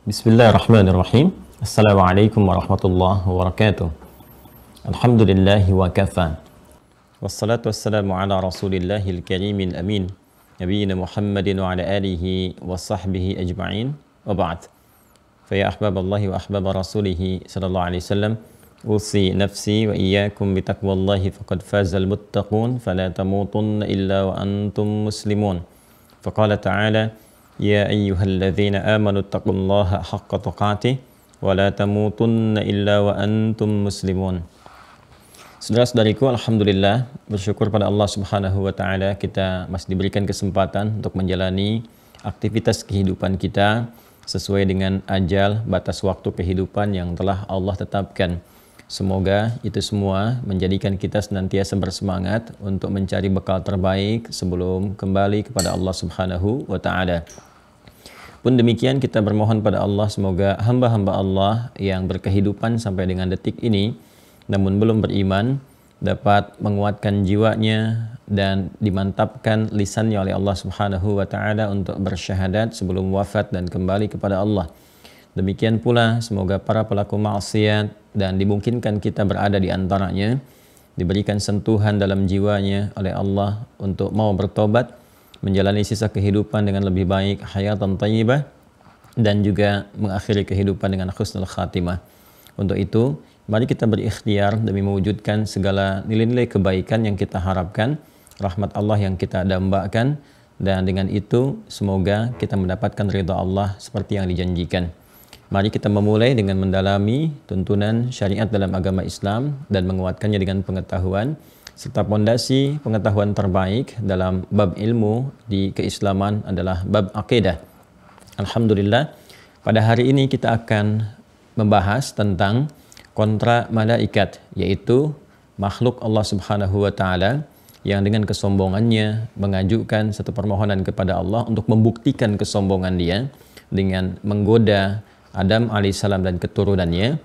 Bismillahirrahmanirrahim. Assalamualaikum warahmatullahi wabarakatuh. Alhamdulillahi wa kafa. Wassalatu wassalamu ala rasulillahil karimil amin. Nabiyyina Muhammadin wa ala alihi wa sahbihi ajma'in. Wa ba'd. Faya ahbaballahi wa ahbaba rasulihi sallallahu alaihi wasallam. Usi nafsi wa iyyakum bitaqwallahi faqad fazal muttaqun. Fala tamutunna illa wa antum muslimun. Faqala ta'ala Ya ayyuhalladzina amanu taqullaha haqqa tuqatih wa la tamutunna illa wa antum muslimun. Saudara-saudariku, alhamdulillah bersyukur pada Allah Subhanahu wa taala kita masih diberikan kesempatan untuk menjalani aktivitas kehidupan kita sesuai dengan ajal batas waktu kehidupan yang telah Allah tetapkan. Semoga itu semua menjadikan kita senantiasa bersemangat untuk mencari bekal terbaik sebelum kembali kepada Allah Subhanahu wa taala. Pun demikian kita bermohon pada Allah semoga hamba-hamba Allah yang berkehidupan sampai dengan detik ini namun belum beriman dapat menguatkan jiwanya dan dimantapkan lisannya oleh Allah Subhanahu wa taala untuk bersyahadat sebelum wafat dan kembali kepada Allah. Demikian pula semoga para pelaku maksiat dan dimungkinkan kita berada di antaranya diberikan sentuhan dalam jiwanya oleh Allah untuk mau bertobat, menjalani sisa kehidupan dengan lebih baik, hayatan thayyibah, dan juga mengakhiri kehidupan dengan husnul khatimah. Untuk itu, mari kita berikhtiar demi mewujudkan segala nilai-nilai kebaikan yang kita harapkan, rahmat Allah yang kita dambakan, dan dengan itu semoga kita mendapatkan ridha Allah seperti yang dijanjikan. Mari kita memulai dengan mendalami tuntunan syariat dalam agama Islam dan menguatkannya dengan pengetahuan serta pondasi pengetahuan terbaik dalam bab ilmu di keislaman adalah bab akidah. Alhamdulillah, pada hari ini kita akan membahas tentang kontra malaikat, yaitu makhluk Allah Subhanahu wa taala yang dengan kesombongannya mengajukan satu permohonan kepada Allah untuk membuktikan kesombongan dia dengan menggoda Adam alaihissalam dan keturunannya,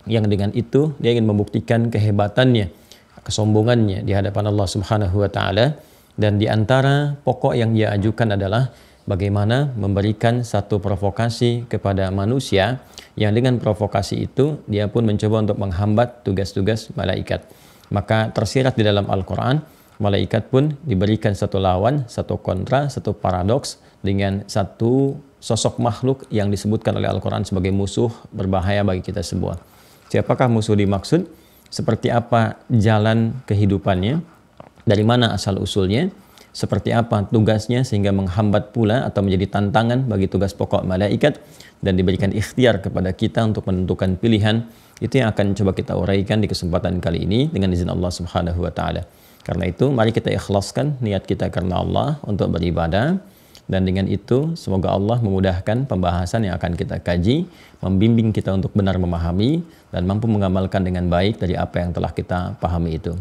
yang dengan itu dia ingin membuktikan kehebatannya, kesombongannya di hadapan Allah Subhanahu wa taala. Dan di antara pokok yang dia ajukan adalah bagaimana memberikan satu provokasi kepada manusia yang dengan provokasi itu dia pun mencoba untuk menghambat tugas-tugas malaikat. Maka tersirat di dalam Al-Qur'an, malaikat pun diberikan satu lawan, satu kontra, satu paradoks dengan satu sosok makhluk yang disebutkan oleh Al-Qur'an sebagai musuh berbahaya bagi kita semua. Siapakah musuh dimaksud? Seperti apa jalan kehidupannya, dari mana asal-usulnya, seperti apa tugasnya sehingga menghambat pula atau menjadi tantangan bagi tugas pokok malaikat, dan diberikan ikhtiar kepada kita untuk menentukan pilihan. Itu yang akan coba kita uraikan di kesempatan kali ini dengan izin Allah Subhanahu wa taala. Karena itu mari kita ikhlaskan niat kita karena Allah untuk beribadah. Dan dengan itu semoga Allah memudahkan pembahasan yang akan kita kaji, membimbing kita untuk benar memahami dan mampu mengamalkan dengan baik dari apa yang telah kita pahami itu.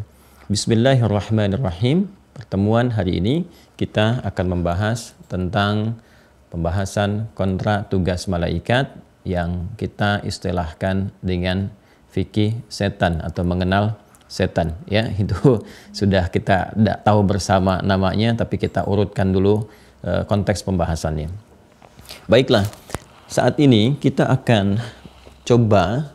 Bismillahirrahmanirrahim. Pertemuan hari ini kita akan membahas tentang pembahasan kontra tugas malaikat yang kita istilahkan dengan fikih setan atau mengenal setan. Ya, itu sudah kita tahu bersama namanya, tapi kita urutkan dulu konteks pembahasannya. Baiklah, saat ini kita akan coba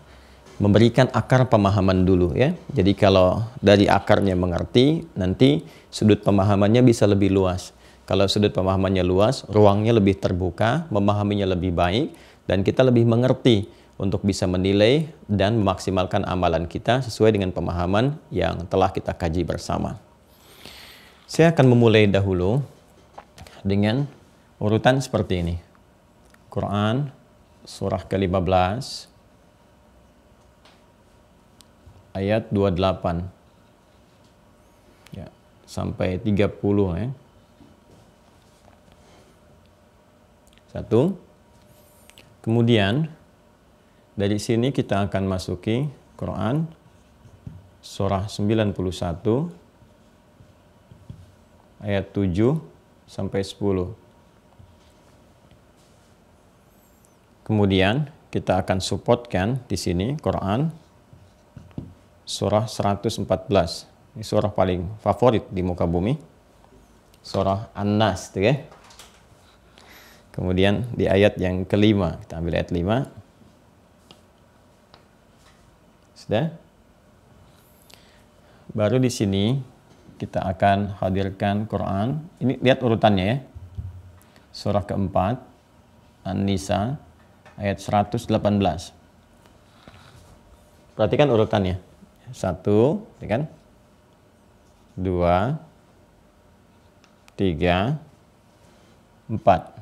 memberikan akar pemahaman dulu ya. Jadi kalau dari akarnya mengerti, nanti sudut pemahamannya bisa lebih luas. Kalau sudut pemahamannya luas, ruangnya lebih terbuka, memahaminya lebih baik, dan kita lebih mengerti untuk bisa menilai dan memaksimalkan amalan kita sesuai dengan pemahaman yang telah kita kaji bersama. Saya akan memulai dahulu dengan urutan seperti ini. Quran surah ke-15 ayat 28 ya, sampai 30 ya. Satu. Kemudian dari sini kita akan masuki Quran surah 91 ayat 7 sampai 10. Kemudian kita akan supportkan di sini Quran surah 114. Ini surah paling favorit di muka bumi. Surah An-Nas, ya. Kemudian di ayat yang kelima, kita ambil ayat 5. Sudah? Baru di sini kita akan hadirkan Quran. Ini lihat urutannya ya. Surah keempat, An-Nisa, ayat 118. Perhatikan urutannya. 1, ya kan? 2, 3, 4.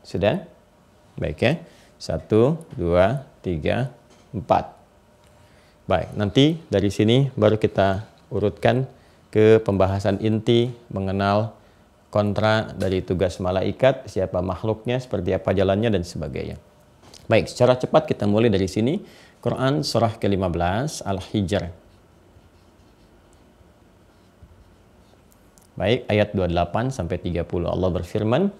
Sudah? Baik ya. 1, 2, 3, 4. Baik, nanti dari sini baru kita urutkan ke pembahasan inti mengenal kontra dari tugas malaikat, siapa makhluknya, seperti apa jalannya, dan sebagainya. Baik, secara cepat kita mulai dari sini. Quran surah ke-15, Al-Hijr. Baik, ayat 28 sampai 30. Allah berfirman,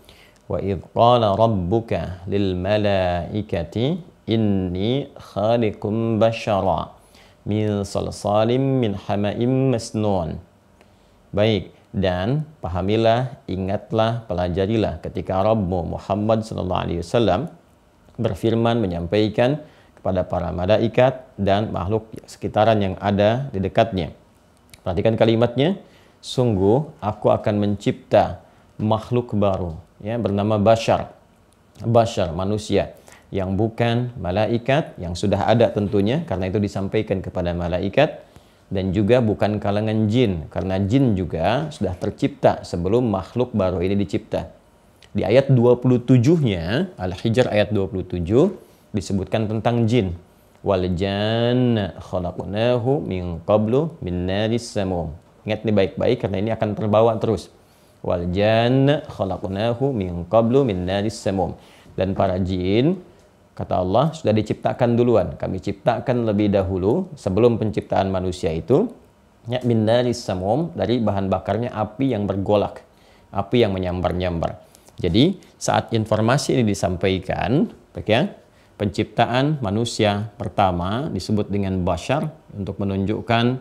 "Wa idh qala rabbuka lil malaikati inni khaliqum basyara min salsalim min hama'im masnun." Baik, dan pahamilah, ingatlah, pelajarilah ketika Rabbmu Muhammad SAW berfirman, menyampaikan kepada para malaikat dan makhluk sekitaran yang ada di dekatnya. Perhatikan kalimatnya, sungguh aku akan mencipta makhluk baru, ya, bernama Bashar. Bashar, manusia, yang bukan malaikat, yang sudah ada tentunya, karena itu disampaikan kepada malaikat, dan juga bukan kalangan jin, karena jin juga sudah tercipta sebelum makhluk baru ini dicipta. Di ayat 27-nya, Al-Hijr ayat 27, disebutkan tentang jin. Wal janna khalaqnahu min qablu min naris samum. Ingat nih baik-baik, karena ini akan terbawa terus. Wal janna khalaqnahu min qablu min naris samum. Dan para jin, kata Allah, sudah diciptakan duluan. Kami ciptakan lebih dahulu sebelum penciptaan manusia itu, ya, min naris samum, dari bahan bakarnya api yang bergolak, api yang menyambar-nyambar. Jadi saat informasi ini disampaikan, ya, penciptaan manusia pertama disebut dengan Bashar untuk menunjukkan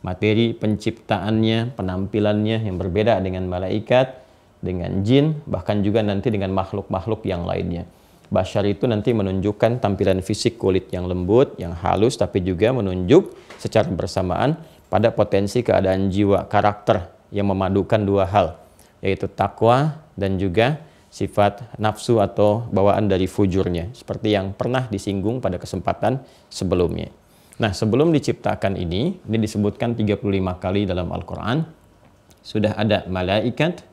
materi penciptaannya, penampilannya yang berbeda dengan malaikat, dengan jin, bahkan juga nanti dengan makhluk-makhluk yang lainnya. Bashar itu nanti menunjukkan tampilan fisik kulit yang lembut, yang halus, tapi juga menunjuk secara bersamaan pada potensi keadaan jiwa, karakter yang memadukan dua hal, yaitu takwa dan juga sifat nafsu atau bawaan dari fujurnya, seperti yang pernah disinggung pada kesempatan sebelumnya. Nah, sebelum diciptakan ini disebutkan 35 kali dalam Al-Quran, sudah ada malaikat,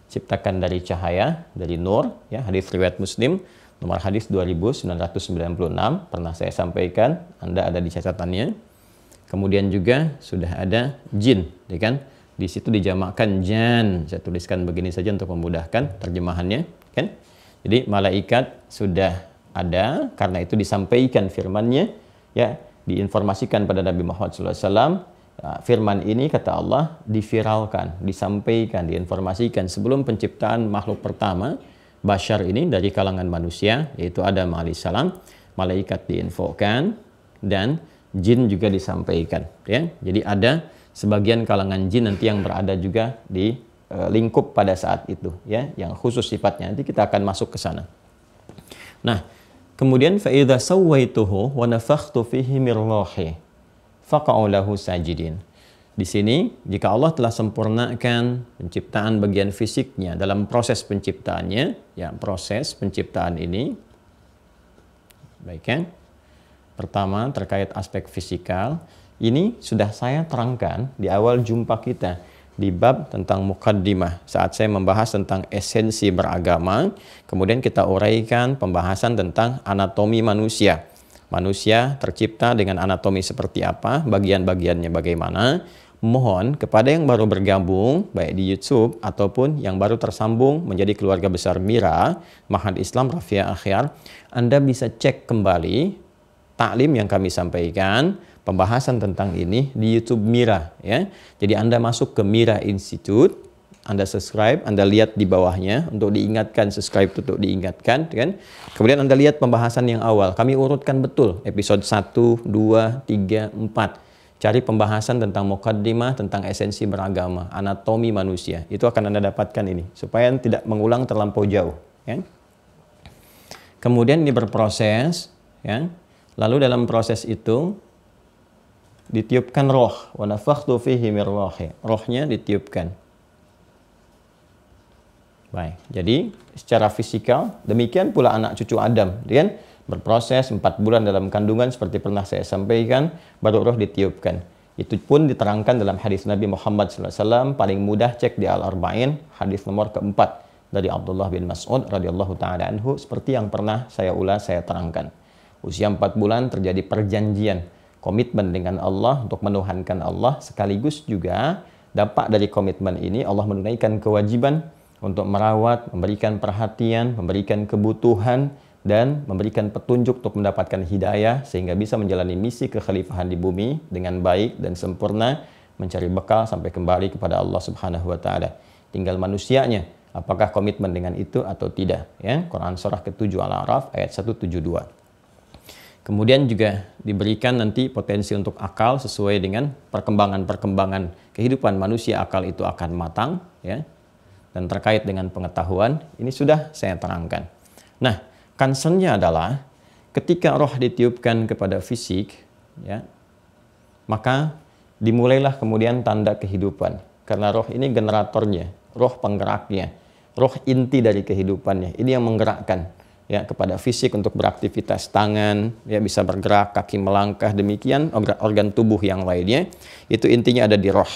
ciptakan dari cahaya, dari nur, ya, hadis riwayat Muslim, nomor hadis 2996, pernah saya sampaikan, Anda ada di catatannya. Kemudian juga sudah ada jin, ya kan? Di situ dijamakkan jan. Saya tuliskan begini saja untuk memudahkan terjemahannya, kan? Jadi malaikat sudah ada, karena itu disampaikan firman-Nya, ya, diinformasikan pada Nabi Muhammad SAW. Firman ini, kata Allah, diviralkan, disampaikan, diinformasikan sebelum penciptaan makhluk pertama, Bashar ini dari kalangan manusia, yaitu Adam alaihissalam. Malaikat diinfokan dan jin juga disampaikan, ya. Jadi ada sebagian kalangan jin nanti yang berada juga di lingkup pada saat itu, ya, yang khusus sifatnya. Nanti kita akan masuk ke sana. Nah, kemudian fa idza sawaituhu wa nafakhtu fihi min ruhi faqa'u lahu sajidin. Di sini, jika Allah telah sempurnakan penciptaan bagian fisiknya dalam proses penciptaannya, ya, proses penciptaan ini, baik ya. Pertama, terkait aspek fisikal, ini sudah saya terangkan di awal jumpa kita di bab tentang muqaddimah, saat saya membahas tentang esensi beragama. Kemudian kita uraikan pembahasan tentang anatomi manusia. Manusia tercipta dengan anatomi seperti apa, bagian-bagiannya bagaimana. Mohon kepada yang baru bergabung, baik di YouTube ataupun yang baru tersambung menjadi keluarga besar Mira, Ma'had Islam Rafia Akhyar, Anda bisa cek kembali taklim yang kami sampaikan, pembahasan tentang ini di YouTube Mira, ya. Jadi Anda masuk ke Mira Institute, Anda subscribe, Anda lihat di bawahnya untuk diingatkan, subscribe untuk diingatkan, kan? Kemudian Anda lihat pembahasan yang awal. Kami urutkan betul episode 1, 2, 3, 4. Cari pembahasan tentang muqaddimah, tentang esensi beragama, anatomi manusia. Itu akan Anda dapatkan ini, supaya tidak mengulang terlampau jauh. Ya. Kemudian ini berproses, ya. Lalu dalam proses itu ditiupkan roh, wa nafakhtu fihi mir rohi. Rohnya ditiupkan. Baik, jadi secara fisikal demikian pula anak cucu Adam, kan? Berproses 4 bulan dalam kandungan seperti pernah saya sampaikan, baru roh ditiupkan. Itu pun diterangkan dalam hadis Nabi Muhammad SAW, paling mudah cek di Al-Arba'in, hadis nomor keempat dari Abdullah bin Mas'ud radhiyallahu taala anhu, seperti yang pernah saya ulas, saya terangkan. Usia 4 bulan terjadi perjanjian, komitmen dengan Allah untuk menuhankan Allah, sekaligus juga dampak dari komitmen ini Allah menunaikan kewajiban untuk merawat, memberikan perhatian, memberikan kebutuhan, dan memberikan petunjuk untuk mendapatkan hidayah sehingga bisa menjalani misi kekhalifahan di bumi dengan baik dan sempurna, mencari bekal sampai kembali kepada Allah Subhanahu wa taala. Tinggal manusianya apakah komitmen dengan itu atau tidak, ya. Quran surah ke-7 Al-A'raf ayat 172. Kemudian juga diberikan nanti potensi untuk akal sesuai dengan perkembangan-perkembangan kehidupan manusia, akal itu akan matang, ya. Dan terkait dengan pengetahuan, ini sudah saya terangkan. Nah, concernnya adalah ketika roh ditiupkan kepada fisik, ya, maka dimulailah kemudian tanda kehidupan. Karena roh ini generatornya, roh penggeraknya, roh inti dari kehidupannya. Ini yang menggerakkan, ya, kepada fisik untuk beraktivitas, tangan, ya, bisa bergerak, kaki melangkah, demikian organ tubuh yang lainnya. Itu intinya ada di roh.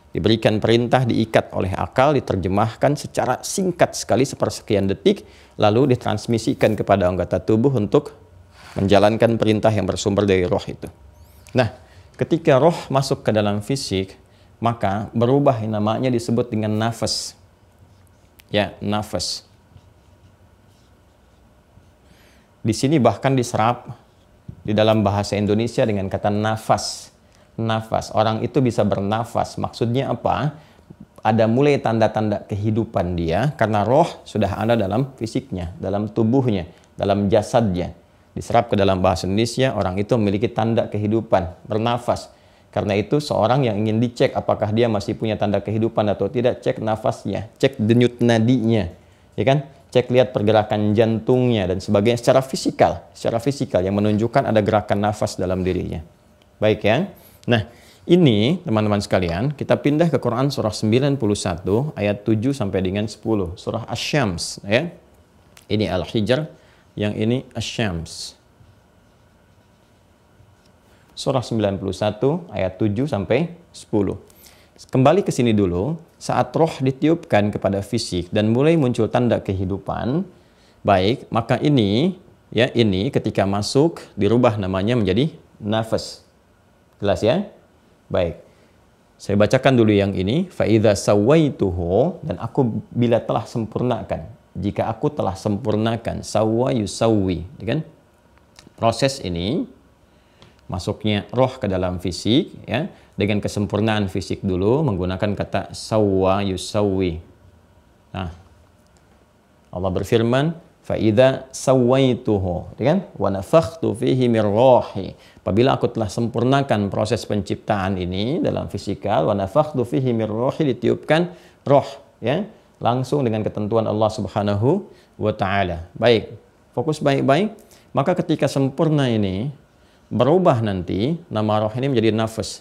Diberikan perintah, diikat oleh akal, diterjemahkan secara singkat sekali sepersekian detik, lalu ditransmisikan kepada anggota tubuh untuk menjalankan perintah yang bersumber dari roh itu. Nah, ketika roh masuk ke dalam fisik, maka berubah, namanya disebut dengan nafas. Ya, nafas. Di sini bahkan diserap di dalam bahasa Indonesia dengan kata nafas. Nafas, orang itu bisa bernafas. Maksudnya apa? Ada mulai tanda-tanda kehidupan dia karena roh sudah ada dalam fisiknya, dalam tubuhnya, dalam jasadnya. Diserap ke dalam bahasa Indonesia, orang itu memiliki tanda kehidupan, bernafas. Karena itu seorang yang ingin dicek apakah dia masih punya tanda kehidupan atau tidak, cek nafasnya, cek denyut nadinya, ya kan? Cek lihat pergerakan jantungnya dan sebagainya secara fisikal yang menunjukkan ada gerakan nafas dalam dirinya. Baik, ya. Nah, ini teman-teman sekalian, kita pindah ke Quran surah 91 ayat 7 sampai dengan 10. Surah Asy-Syams, ya. Ini Al-Hijr, yang ini Asy-Syams. Surah 91 ayat 7 sampai 10. Kembali ke sini dulu, saat roh ditiupkan kepada fisik dan mulai muncul tanda kehidupan, baik, maka ini, ya, ini ketika masuk dirubah namanya menjadi nafas. Jelas, ya? Baik. Saya bacakan dulu yang ini. Fa'idha sawaituhu, dan aku bila telah sempurnakan. Jika aku telah sempurnakan, sawwa yusawwi. Kan? Proses ini, masuknya roh ke dalam fisik, ya, dengan kesempurnaan fisik dulu, menggunakan kata sawwa yusawwi. Nah, Allah berfirman, fa'idha sawaituhu, kan? Wa nafakhtu fihi mir rohi. Apabila aku telah sempurnakan proses penciptaan ini dalam fisikal, wa nafakhtu fihi mir rohi, ditiupkan roh, ya, langsung dengan ketentuan Allah Subhanahu wa taala. Baik, fokus baik-baik. Maka ketika sempurna ini berubah nanti nama roh ini menjadi nafas,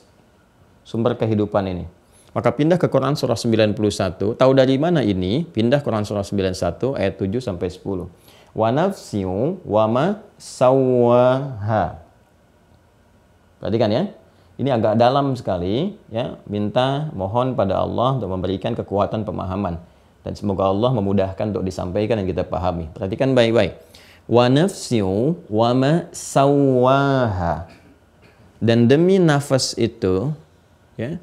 sumber kehidupan ini. Maka pindah ke Quran surah 91. Tahu dari mana ini? Pindah Quran surah 91 ayat 7 sampai 10. Wa nafsiu wa ma sawwaha. Perhatikan, ya. Ini agak dalam sekali, ya. Minta, mohon pada Allah untuk memberikan kekuatan pemahaman, dan semoga Allah memudahkan untuk disampaikan dan kita pahami. Perhatikan baik-baik. Wa nafsiu wa ma sawwaha. Dan demi nafas itu, ya,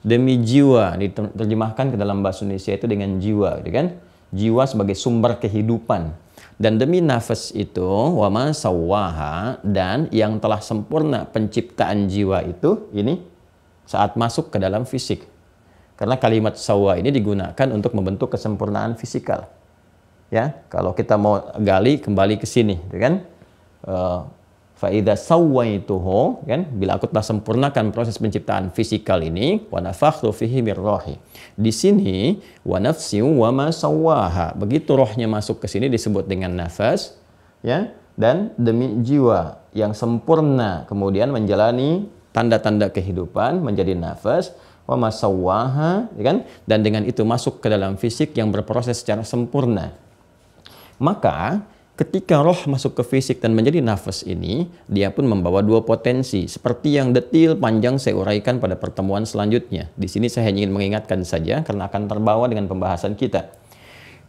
demi jiwa, diterjemahkan ke dalam bahasa Indonesia itu dengan jiwa, gitu kan? Jiwa sebagai sumber kehidupan. Dan demi nafas itu, wa ma sawwaha, dan yang telah sempurna penciptaan jiwa itu, ini saat masuk ke dalam fisik. Karena kalimat sawwa ini digunakan untuk membentuk kesempurnaan fisikal. Ya, kalau kita mau gali kembali ke sini, gitu kan? Fa idza sawaituhu, kan, bila aku telah sempurnakan proses penciptaan fisikal ini, wa nafakhtu fihi mir ruhi. Di sini wa nafsi wa ma sawaha. Begitu rohnya masuk ke sini disebut dengan nafas, ya, dan demi jiwa yang sempurna kemudian menjalani tanda-tanda kehidupan menjadi nafas, wa ma sawaha, ya kan? Dan dengan itu masuk ke dalam fisik yang berproses secara sempurna. Maka ketika roh masuk ke fisik dan menjadi nafas ini, dia pun membawa dua potensi. Seperti yang detil panjang saya uraikan pada pertemuan selanjutnya. Di sini saya hanya ingin mengingatkan saja karena akan terbawa dengan pembahasan kita.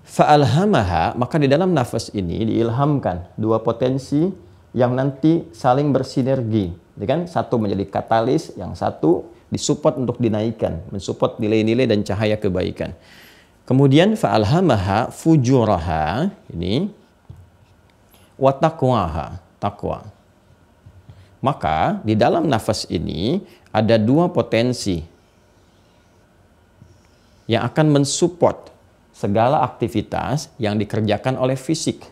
Fa'alhamaha, maka di dalam nafas ini diilhamkan dua potensi yang nanti saling bersinergi. Ya kan? Satu menjadi katalis, yang satu disupport untuk dinaikkan, mensupport nilai-nilai dan cahaya kebaikan. Kemudian fa'alhamaha fujuraha, ini wa taqwaha, takwa. Maka di dalam nafas ini ada dua potensi yang akan mensupport segala aktivitas yang dikerjakan oleh fisik.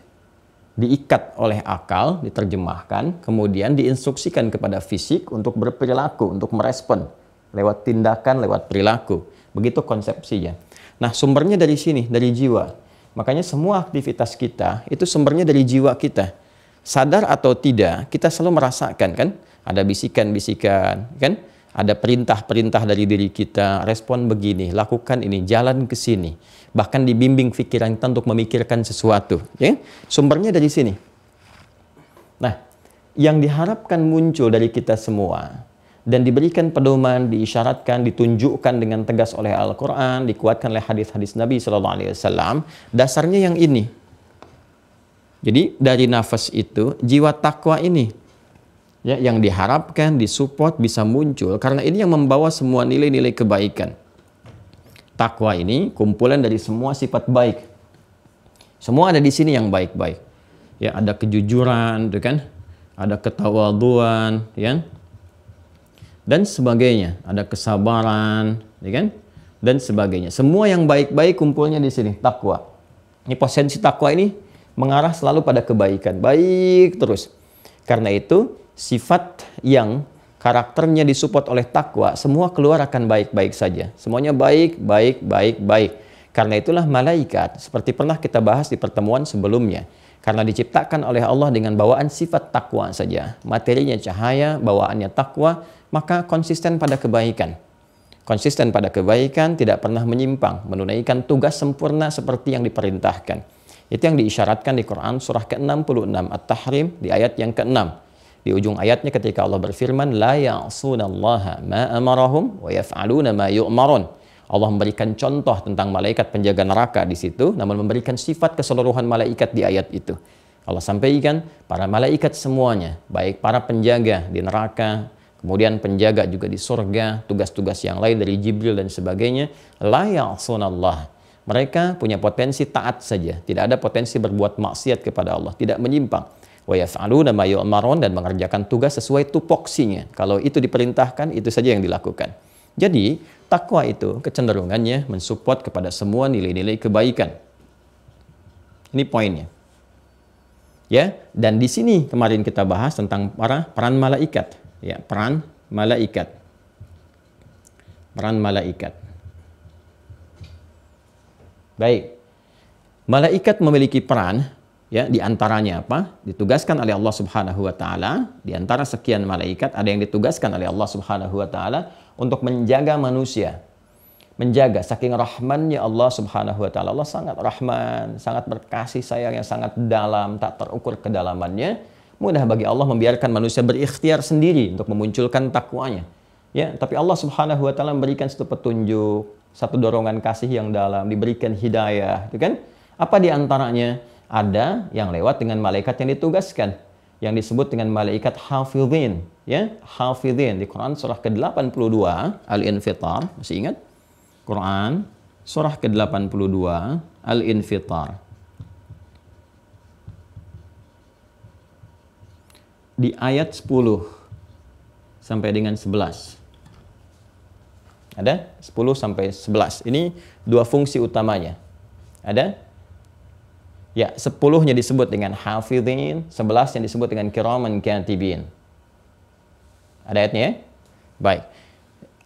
Diikat oleh akal, diterjemahkan, kemudian diinstruksikan kepada fisik untuk berperilaku, untuk merespon lewat tindakan, lewat perilaku. Begitu konsepsinya. Nah, sumbernya dari sini, dari jiwa. Makanya semua aktivitas kita itu sumbernya dari jiwa kita. Sadar atau tidak, kita selalu merasakan, kan? Ada bisikan-bisikan, kan? Ada perintah-perintah dari diri kita, respon begini, lakukan ini, jalan ke sini. Bahkan dibimbing pikiran kita untuk memikirkan sesuatu, ya? Sumbernya dari sini. Nah, yang diharapkan muncul dari kita semua dan diberikan pedoman, diisyaratkan, ditunjukkan dengan tegas oleh Al-Quran, dikuatkan oleh hadis-hadis Nabi SAW, dasarnya yang ini. Jadi dari nafas itu, jiwa takwa ini, ya, yang diharapkan, disupport, bisa muncul, karena ini yang membawa semua nilai-nilai kebaikan. Takwa ini kumpulan dari semua sifat baik. Semua ada di sini yang baik-baik. Ya, ada kejujuran, kan? Ada ketawaduan, ya, dan sebagainya, ada kesabaran, ya kan? Dan sebagainya. Semua yang baik-baik kumpulnya di sini, takwa. Ini potensi takwa ini mengarah selalu pada kebaikan, baik terus. Karena itu sifat yang karakternya disupport oleh takwa, semua keluar akan baik-baik saja. Semuanya baik, baik, baik, baik. Karena itulah malaikat, seperti pernah kita bahas di pertemuan sebelumnya, karena diciptakan oleh Allah dengan bawaan sifat takwa saja. Materinya cahaya, bawaannya takwa, maka konsisten pada kebaikan. Konsisten pada kebaikan, tidak pernah menyimpang, menunaikan tugas sempurna seperti yang diperintahkan. Itu yang diisyaratkan di Quran surah ke-66 At-Tahrim di ayat yang ke-6. Di ujung ayatnya ketika Allah berfirman, la ya'sunallaha ma amarahum wa yaf'aluna ma yu'marun. Allah memberikan contoh tentang malaikat penjaga neraka di situ, namun memberikan sifat keseluruhan malaikat di ayat itu. Allah sampaikan para malaikat semuanya, baik para penjaga di neraka, kemudian penjaga juga di surga, tugas-tugas yang lain dari Jibril dan sebagainya, la ya'sunallah. Mereka punya potensi taat saja, tidak ada potensi berbuat maksiat kepada Allah, tidak menyimpang. Wa yaf'aluna ma yu'marun, dan mengerjakan tugas sesuai tupoksinya. Kalau itu diperintahkan, itu saja yang dilakukan. Jadi, takwa itu kecenderungannya mensupport kepada semua nilai-nilai kebaikan. Ini poinnya. Ya, dan di sini kemarin kita bahas tentang peran malaikat. Ya, peran malaikat. Peran malaikat. Baik. Malaikat memiliki peran, ya, di antaranya apa? Ditugaskan oleh Allah Subhanahu wa taala, di antara sekian malaikat ada yang ditugaskan oleh Allah Subhanahu wa taala untuk menjaga manusia. Menjaga, saking rahmannya Allah Subhanahu wa taala. Allah sangat rahman, sangat berkasih sayang yang sangat dalam, tak terukur kedalamannya. Mudah bagi Allah membiarkan manusia berikhtiar sendiri untuk memunculkan takwanya. Ya, tapi Allah Subhanahu wa taala memberikan satu petunjuk, satu dorongan kasih yang dalam, diberikan hidayah, itu kan? Apa di antaranya? Ada yang lewat dengan malaikat yang ditugaskan, yang disebut dengan malaikat hafidhin, ya, hafidhin di Quran surah ke-82 Al-Infitar, masih ingat? Quran surah ke-82 Al-Infitar. Di ayat 10 sampai dengan 11. Ada 10 sampai 11. Ini dua fungsi utamanya. Ada? Ya, 10-nya disebut dengan hafidhin, 11-nya disebut dengan kiraman katibin. Ada ayatnya ya? Baik.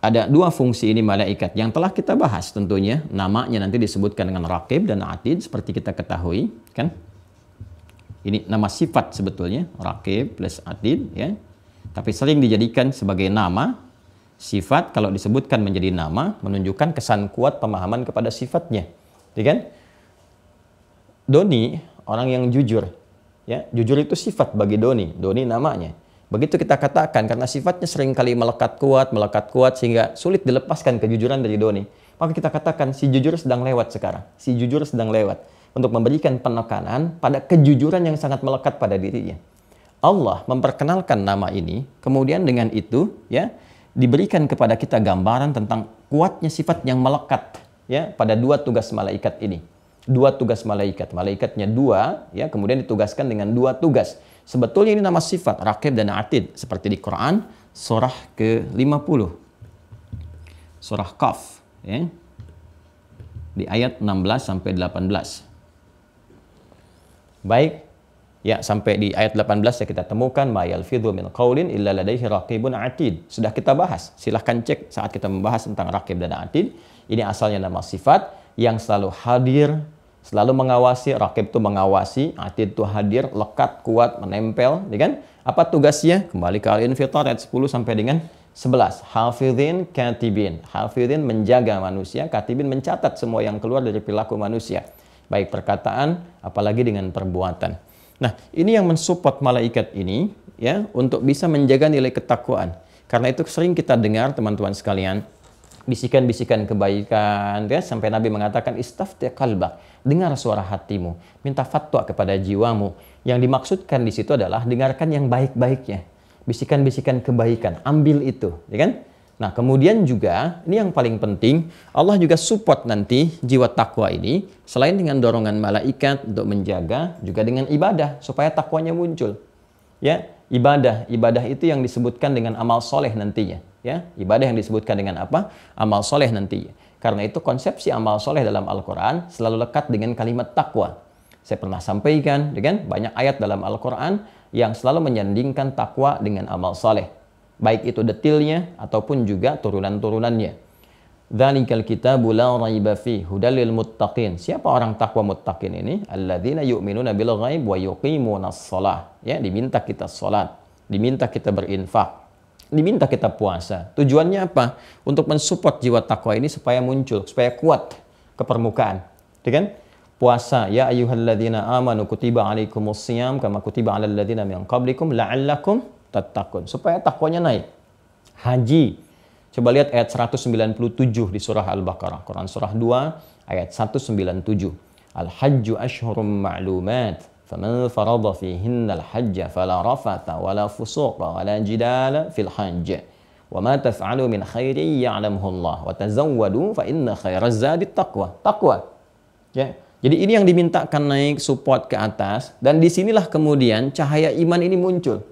Ada dua fungsi ini malaikat yang telah kita bahas tentunya. Namanya nanti disebutkan dengan raqib dan atid seperti kita ketahui, kan? Ini nama sifat sebetulnya, raqib plus atid ya. Tapi sering dijadikan sebagai nama. Sifat kalau disebutkan menjadi nama menunjukkan kesan kuat pemahaman kepada sifatnya. Ya kan? Doni, orang yang jujur. Ya, jujur itu sifat bagi Doni. Doni namanya. Begitu kita katakan karena sifatnya seringkali melekat kuat sehingga sulit dilepaskan kejujuran dari Doni. Maka kita katakan si jujur sedang lewat sekarang. Si jujur sedang lewat untuk memberikan penekanan pada kejujuran yang sangat melekat pada dirinya. Allah memperkenalkan nama ini, kemudian dengan itu ya diberikan kepada kita gambaran tentang kuatnya sifat yang melekat ya pada dua tugas malaikat ini. Dua tugas malaikat. Malaikatnya dua ya, kemudian ditugaskan dengan dua tugas. Sebetulnya ini nama sifat raqib dan atid seperti di Quran surah ke-50. Surah Qaf ya. Di ayat 16 sampai 18. Baik. Ya, sampai di ayat 18 ya kita temukan ma yalfidhu min qaulin illa ladaihi raqibun atid. Sudah kita bahas. Silahkan cek saat kita membahas tentang raqib dan atid. Ini asalnya nama sifat yang selalu hadir, selalu mengawasi. Raqib itu mengawasi, atid itu hadir, lekat, kuat, menempel, ya kan? Apa tugasnya? Kembali ke Al-Infitar ayat 10 sampai dengan 11. Hafidhin katibin. Hafidhin menjaga manusia, katibin mencatat semua yang keluar dari perilaku manusia. Baik perkataan, apalagi dengan perbuatan. Nah, ini yang mensupport malaikat ini ya untuk bisa menjaga nilai ketakwaan. Karena itu sering kita dengar teman-teman sekalian bisikan-bisikan kebaikan ya, sampai Nabi mengatakan istafti qalbak, dengar suara hatimu, minta fatwa kepada jiwamu. Yang dimaksudkan di situ adalah dengarkan yang baik-baiknya. Bisikan-bisikan kebaikan, ambil itu, ya kan? Nah, kemudian juga, ini yang paling penting, Allah juga support nanti jiwa takwa ini, selain dengan dorongan malaikat untuk menjaga, juga dengan ibadah, supaya takwanya muncul. Ya, ibadah itu yang disebutkan dengan amal soleh nantinya. Ya, ibadah yang disebutkan dengan apa? Amal soleh nantinya. Karena itu konsepsi amal soleh dalam Al-Quran selalu lekat dengan kalimat takwa. Saya pernah sampaikan, banyak ayat dalam Al-Quran yang selalu menyandingkan takwa dengan amal soleh. Baik itu detilnya ataupun juga turunan-turunannya. Dzalikal kitabu la raiba fihi hudal lil muttaqin. Siapa orang takwa muttaqin ini? Alladzina yu'minuna bil ghaib wa yuqimunas shalah. Ya, diminta kita salat, diminta kita berinfak, diminta kita puasa. Tujuannya apa? Untuk mensupport jiwa takwa ini supaya muncul, supaya kuat ke permukaan. Ya kan? Puasa, ya ayyuhalladzina amanu kutiba alaikumus shiyam kama kutiba alal ladzina min qablikum la'allakum tattaqun, supaya takwanya naik. Haji, coba lihat ayat 197 di surah Al-Baqarah, Quran surah 2 ayat 197. Al-hajju ashhurum ma'lumat faman farada fihinna al-hajja fala rafata wala fusuqa wala jidala fil hajj wa ma taf'alu min khairin ya'lamuhu Allah wa tazawwadu fa inna khairaz zadi taqwa. Takwa. Ya. Jadi ini yang dimintakan naik, support ke atas, dan disinilah kemudian cahaya iman ini muncul.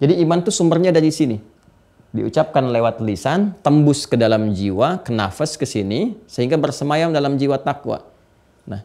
Jadi iman itu sumbernya dari sini. Diucapkan lewat lisan, tembus ke dalam jiwa, ke nafas ke sini, sehingga bersemayam dalam jiwa takwa. Nah,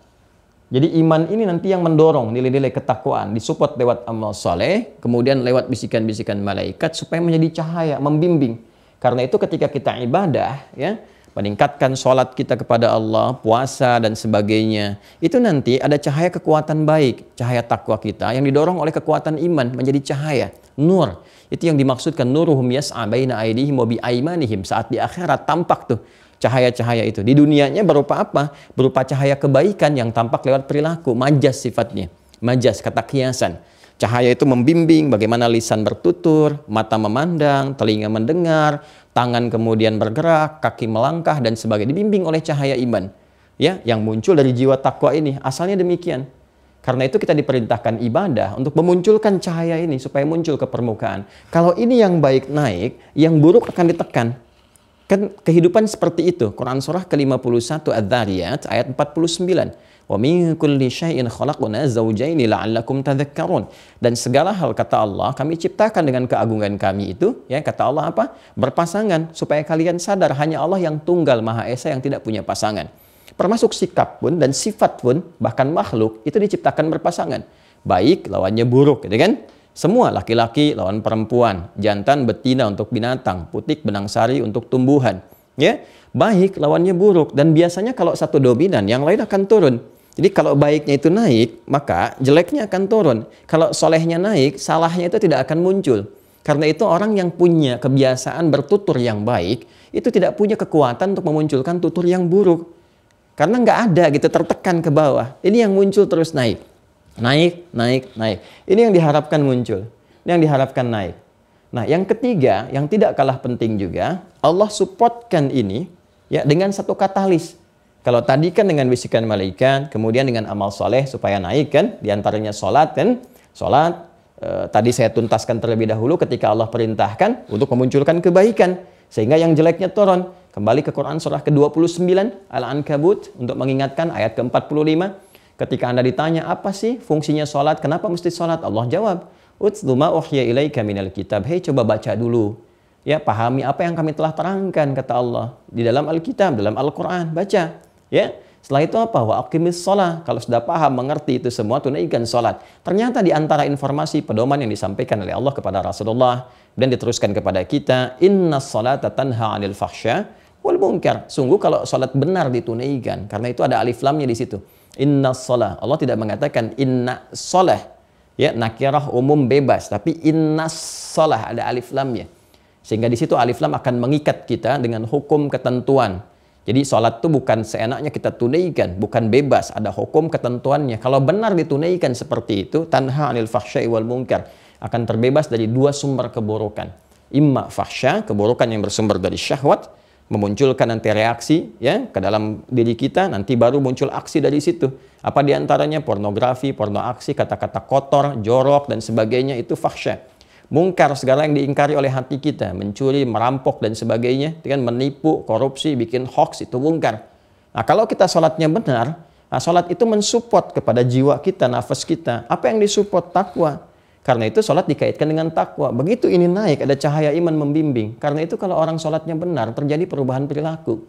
jadi iman ini nanti yang mendorong nilai-nilai ketakwaan, disupport lewat amal soleh, kemudian lewat bisikan-bisikan malaikat, supaya menjadi cahaya, membimbing. Karena itu ketika kita ibadah, ya, meningkatkan sholat kita kepada Allah, puasa dan sebagainya, itu nanti ada cahaya kekuatan baik, cahaya takwa kita yang didorong oleh kekuatan iman menjadi cahaya, nur. Itu yang dimaksudkan nuruhum yas'a baina aydihim wa bi aymanihim. Saat di akhirat tampak tuh cahaya-cahaya itu. Di dunianya berupa apa? Berupa cahaya kebaikan yang tampak lewat perilaku, majas sifatnya. Majas, kata kiasan. Cahaya itu membimbing bagaimana lisan bertutur, mata memandang, telinga mendengar, tangan kemudian bergerak, kaki melangkah dan sebagainya, dibimbing oleh cahaya iman. Ya, yang muncul dari jiwa takwa ini, asalnya demikian. Karena itu kita diperintahkan ibadah untuk memunculkan cahaya ini supaya muncul ke permukaan. Kalau ini yang baik naik, yang buruk akan ditekan. Kan kehidupan seperti itu. Quran surah ke-51 Adz-Dzariyat ayat 49. Wa min kulli syai'in khalaqna zawjaini la'allakum tadhakkarun. Dan segala hal, kata Allah, kami ciptakan dengan keagungan kami itu, ya, kata Allah apa? Berpasangan, supaya kalian sadar hanya Allah yang tunggal Maha Esa yang tidak punya pasangan. Termasuk sikap pun dan sifat pun, bahkan makhluk, itu diciptakan berpasangan. Baik lawannya buruk, gitu kan? Semua laki-laki lawan perempuan, jantan betina untuk binatang, putik benang sari untuk tumbuhan. Ya, baik lawannya buruk, dan biasanya kalau satu dominan, yang lain akan turun. Jadi kalau baiknya itu naik, maka jeleknya akan turun. Kalau solehnya naik, salahnya itu tidak akan muncul. Karena itu orang yang punya kebiasaan bertutur yang baik, itu tidak punya kekuatan untuk memunculkan tutur yang buruk. Karena nggak ada gitu, tertekan ke bawah. Ini yang muncul terus naik. Naik, naik, naik. Ini yang diharapkan muncul. Ini yang diharapkan naik. Nah, yang ketiga, yang tidak kalah penting juga, Allah supportkan ini ya dengan satu katalis. Kalau tadi kan dengan bisikan malaikat, kemudian dengan amal soleh supaya naik kan, diantaranya sholat kan, sholat. Tadi saya tuntaskan terlebih dahulu ketika Allah perintahkan untuk memunculkan kebaikan, sehingga yang jeleknya turun. Kembali ke Quran surah ke-29 Al-Ankabut untuk mengingatkan ayat ke-45. Ketika Anda ditanya apa sih fungsinya sholat, kenapa mesti sholat, Allah jawab, "Utlu ma uhiya ilaika minal kitab." Hei, coba baca dulu. Ya, pahami apa yang kami telah terangkan, kata Allah di dalam Alkitab, dalam Al-Quran, baca. Ya, setelah itu apa? Wa aqimis sholat. Kalau sudah paham, mengerti itu semua, tunaikan sholat. Ternyata di antara informasi pedoman yang disampaikan oleh Allah kepada Rasulullah dan diteruskan kepada kita, inna sholata tanha 'anil fahsya wal munkar. Sungguh kalau sholat benar ditunaikan, karena itu ada alif lamnya di situ. Inna sholat. Allah tidak mengatakan inna sholat. Ya, nakirah umum bebas, tapi inna sholat ada alif lamnya. Sehingga di situ alif lam akan mengikat kita dengan hukum ketentuan. Jadi sholat itu bukan seenaknya kita tunaikan, bukan bebas, ada hukum ketentuannya. Kalau benar ditunaikan seperti itu, tanha 'anil fahsya'i wal munkar, akan terbebas dari dua sumber keburukan. Imma fahsya, keburukan yang bersumber dari syahwat, memunculkan nanti reaksi ya ke dalam diri kita, nanti baru muncul aksi dari situ. Apa diantaranya? Pornografi, porno aksi, kata-kata kotor, jorok dan sebagainya, itu fahsya. Mungkar, segala yang diingkari oleh hati kita, mencuri, merampok dan sebagainya, kan, menipu, korupsi, bikin hoax, itu mungkar. Nah, kalau kita sholatnya benar, nah, sholat itu mensupport kepada jiwa kita, nafas kita. Apa yang disupport? Takwa. Karena itu sholat dikaitkan dengan takwa. Begitu ini naik, ada cahaya iman membimbing. Karena itu kalau orang sholatnya benar, terjadi perubahan perilaku.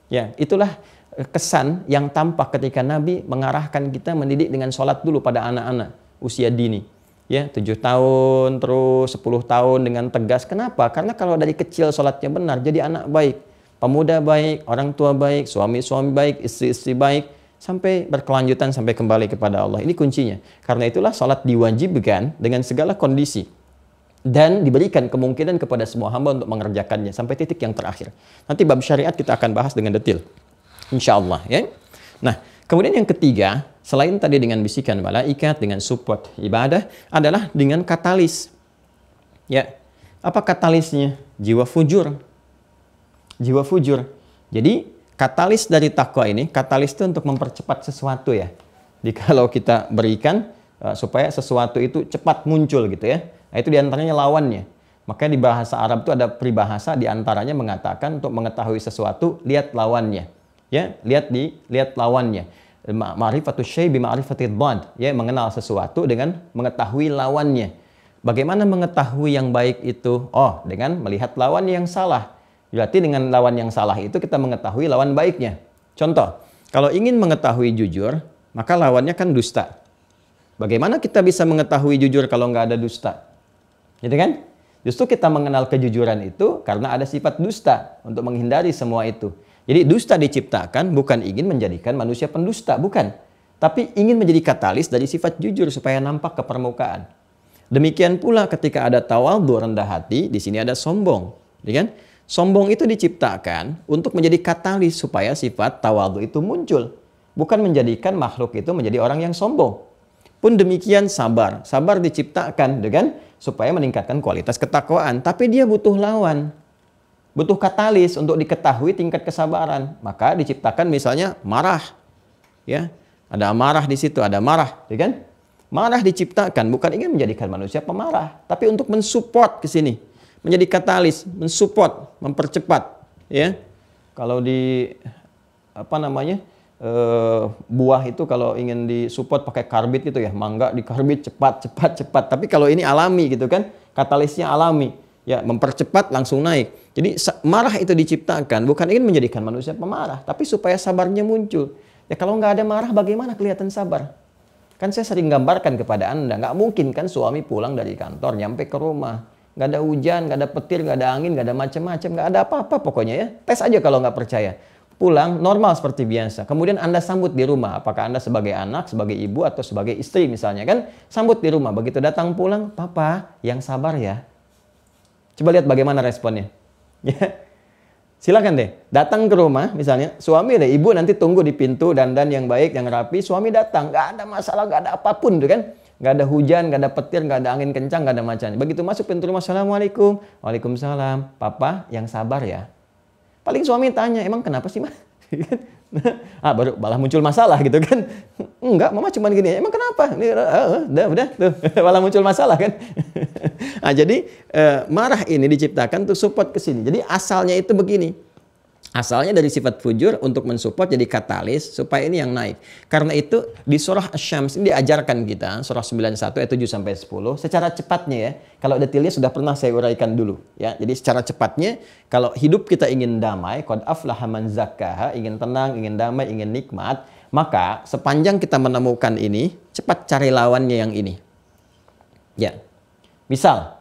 Ya, itulah kesan yang tampak ketika Nabi mengarahkan kita mendidik dengan sholat dulu pada anak-anak usia dini. Ya, 7 tahun, terus 10 tahun dengan tegas. Kenapa? Karena kalau dari kecil sholatnya benar, jadi anak baik. Pemuda baik, orang tua baik, suami-suami baik, istri-istri baik, sampai berkelanjutan, sampai kembali kepada Allah. Ini kuncinya. Karena itulah sholat diwajibkan dengan segala kondisi. Dan diberikan kemungkinan kepada semua hamba untuk mengerjakannya, sampai titik yang terakhir. Nanti bab syariat kita akan bahas dengan detail. Insya Allah. Ya? Nah, kemudian yang ketiga, selain tadi dengan bisikan malaikat, dengan support ibadah, adalah dengan katalis. Ya, apa katalisnya? Jiwa fujur. Jiwa fujur. Jadi, katalis dari takwa ini, katalis itu untuk mempercepat sesuatu ya. Jadi kalau kita berikan supaya sesuatu itu cepat muncul gitu ya. Nah, itu diantaranya lawannya. Maka di bahasa Arab itu ada peribahasa diantaranya mengatakan untuk mengetahui sesuatu, lihat lawannya. Ya, lihat lawannya. Ma'rifatus syai' bi ma'rifatid dhad, ya, mengenal sesuatu dengan mengetahui lawannya. Bagaimana mengetahui yang baik itu? Oh, dengan melihat lawannya yang salah. Berarti dengan lawan yang salah itu kita mengetahui lawan baiknya. Contoh, kalau ingin mengetahui jujur, maka lawannya kan dusta. Bagaimana kita bisa mengetahui jujur kalau nggak ada dusta? Gitu kan? Justru kita mengenal kejujuran itu karena ada sifat dusta untuk menghindari semua itu. Jadi dusta diciptakan bukan ingin menjadikan manusia pendusta, bukan. Tapi ingin menjadi katalis dari sifat jujur supaya nampak ke permukaan. Demikian pula ketika ada tawadhu, rendah hati, di sini ada sombong. Ya kan? Sombong itu diciptakan untuk menjadi katalis supaya sifat tawadhu itu muncul. Bukan menjadikan makhluk itu menjadi orang yang sombong. Pun demikian sabar. Sabar diciptakan dengan supaya meningkatkan kualitas ketakwaan. Tapi dia butuh lawan. Butuh katalis untuk diketahui tingkat kesabaran. Maka diciptakan misalnya marah. Ya, ada amarah di situ, ada marah, ya kan? Marah diciptakan bukan ingin menjadikan manusia pemarah, tapi untuk mensupport ke sini. Menjadi katalis, mensupport, mempercepat, ya. Kalau di apa namanya? Buah itu kalau ingin disupport pakai karbit gitu ya, mangga dikarbit cepat. Tapi kalau ini alami gitu kan, katalisnya alami. Ya, mempercepat langsung naik. Jadi marah itu diciptakan bukan ingin menjadikan manusia pemarah, tapi supaya sabarnya muncul. Ya kalau nggak ada marah bagaimana kelihatan sabar? Kan saya sering gambarkan kepada Anda, nggak mungkin kan suami pulang dari kantor, nyampe ke rumah. Nggak ada hujan, nggak ada petir, nggak ada angin, nggak ada macam-macam, nggak ada apa-apa pokoknya ya. Tes aja kalau nggak percaya. Pulang normal seperti biasa. Kemudian Anda sambut di rumah. Apakah Anda sebagai anak, sebagai ibu, atau sebagai istri misalnya kan? Sambut di rumah. Begitu datang pulang, papa yang sabar ya. Coba lihat bagaimana responnya. Ya. Silakan deh, datang ke rumah misalnya, suami deh, ibu nanti tunggu di pintu dandan yang baik, yang rapi, suami datang, nggak ada masalah, nggak ada apapun tuh kan. Nggak ada hujan, nggak ada petir, nggak ada angin kencang, nggak ada macamnya. Begitu masuk pintu rumah, Assalamualaikum, Waalaikumsalam, papa yang sabar ya. Paling suami tanya, emang kenapa sih mah? Baru malah muncul masalah gitu kan. Enggak, mama cuma gini, emang kenapa? Udah tuh, malah muncul masalah kan. Jadi marah ini diciptakan untuk support ke sini. Jadi asalnya itu begini. Asalnya dari sifat fujur untuk mensupport jadi katalis supaya ini yang naik. Karena itu di surah Asy-Syams ini diajarkan kita, surah 91 ayat 7 sampai 10 secara cepatnya ya. Kalau detailnya sudah pernah saya uraikan dulu ya. Jadi secara cepatnya kalau hidup kita ingin damai, qad aflaha man zakkaha, ingin tenang, ingin damai, ingin nikmat, maka sepanjang kita menemukan ini, cepat cari lawannya yang ini. Ya. Misal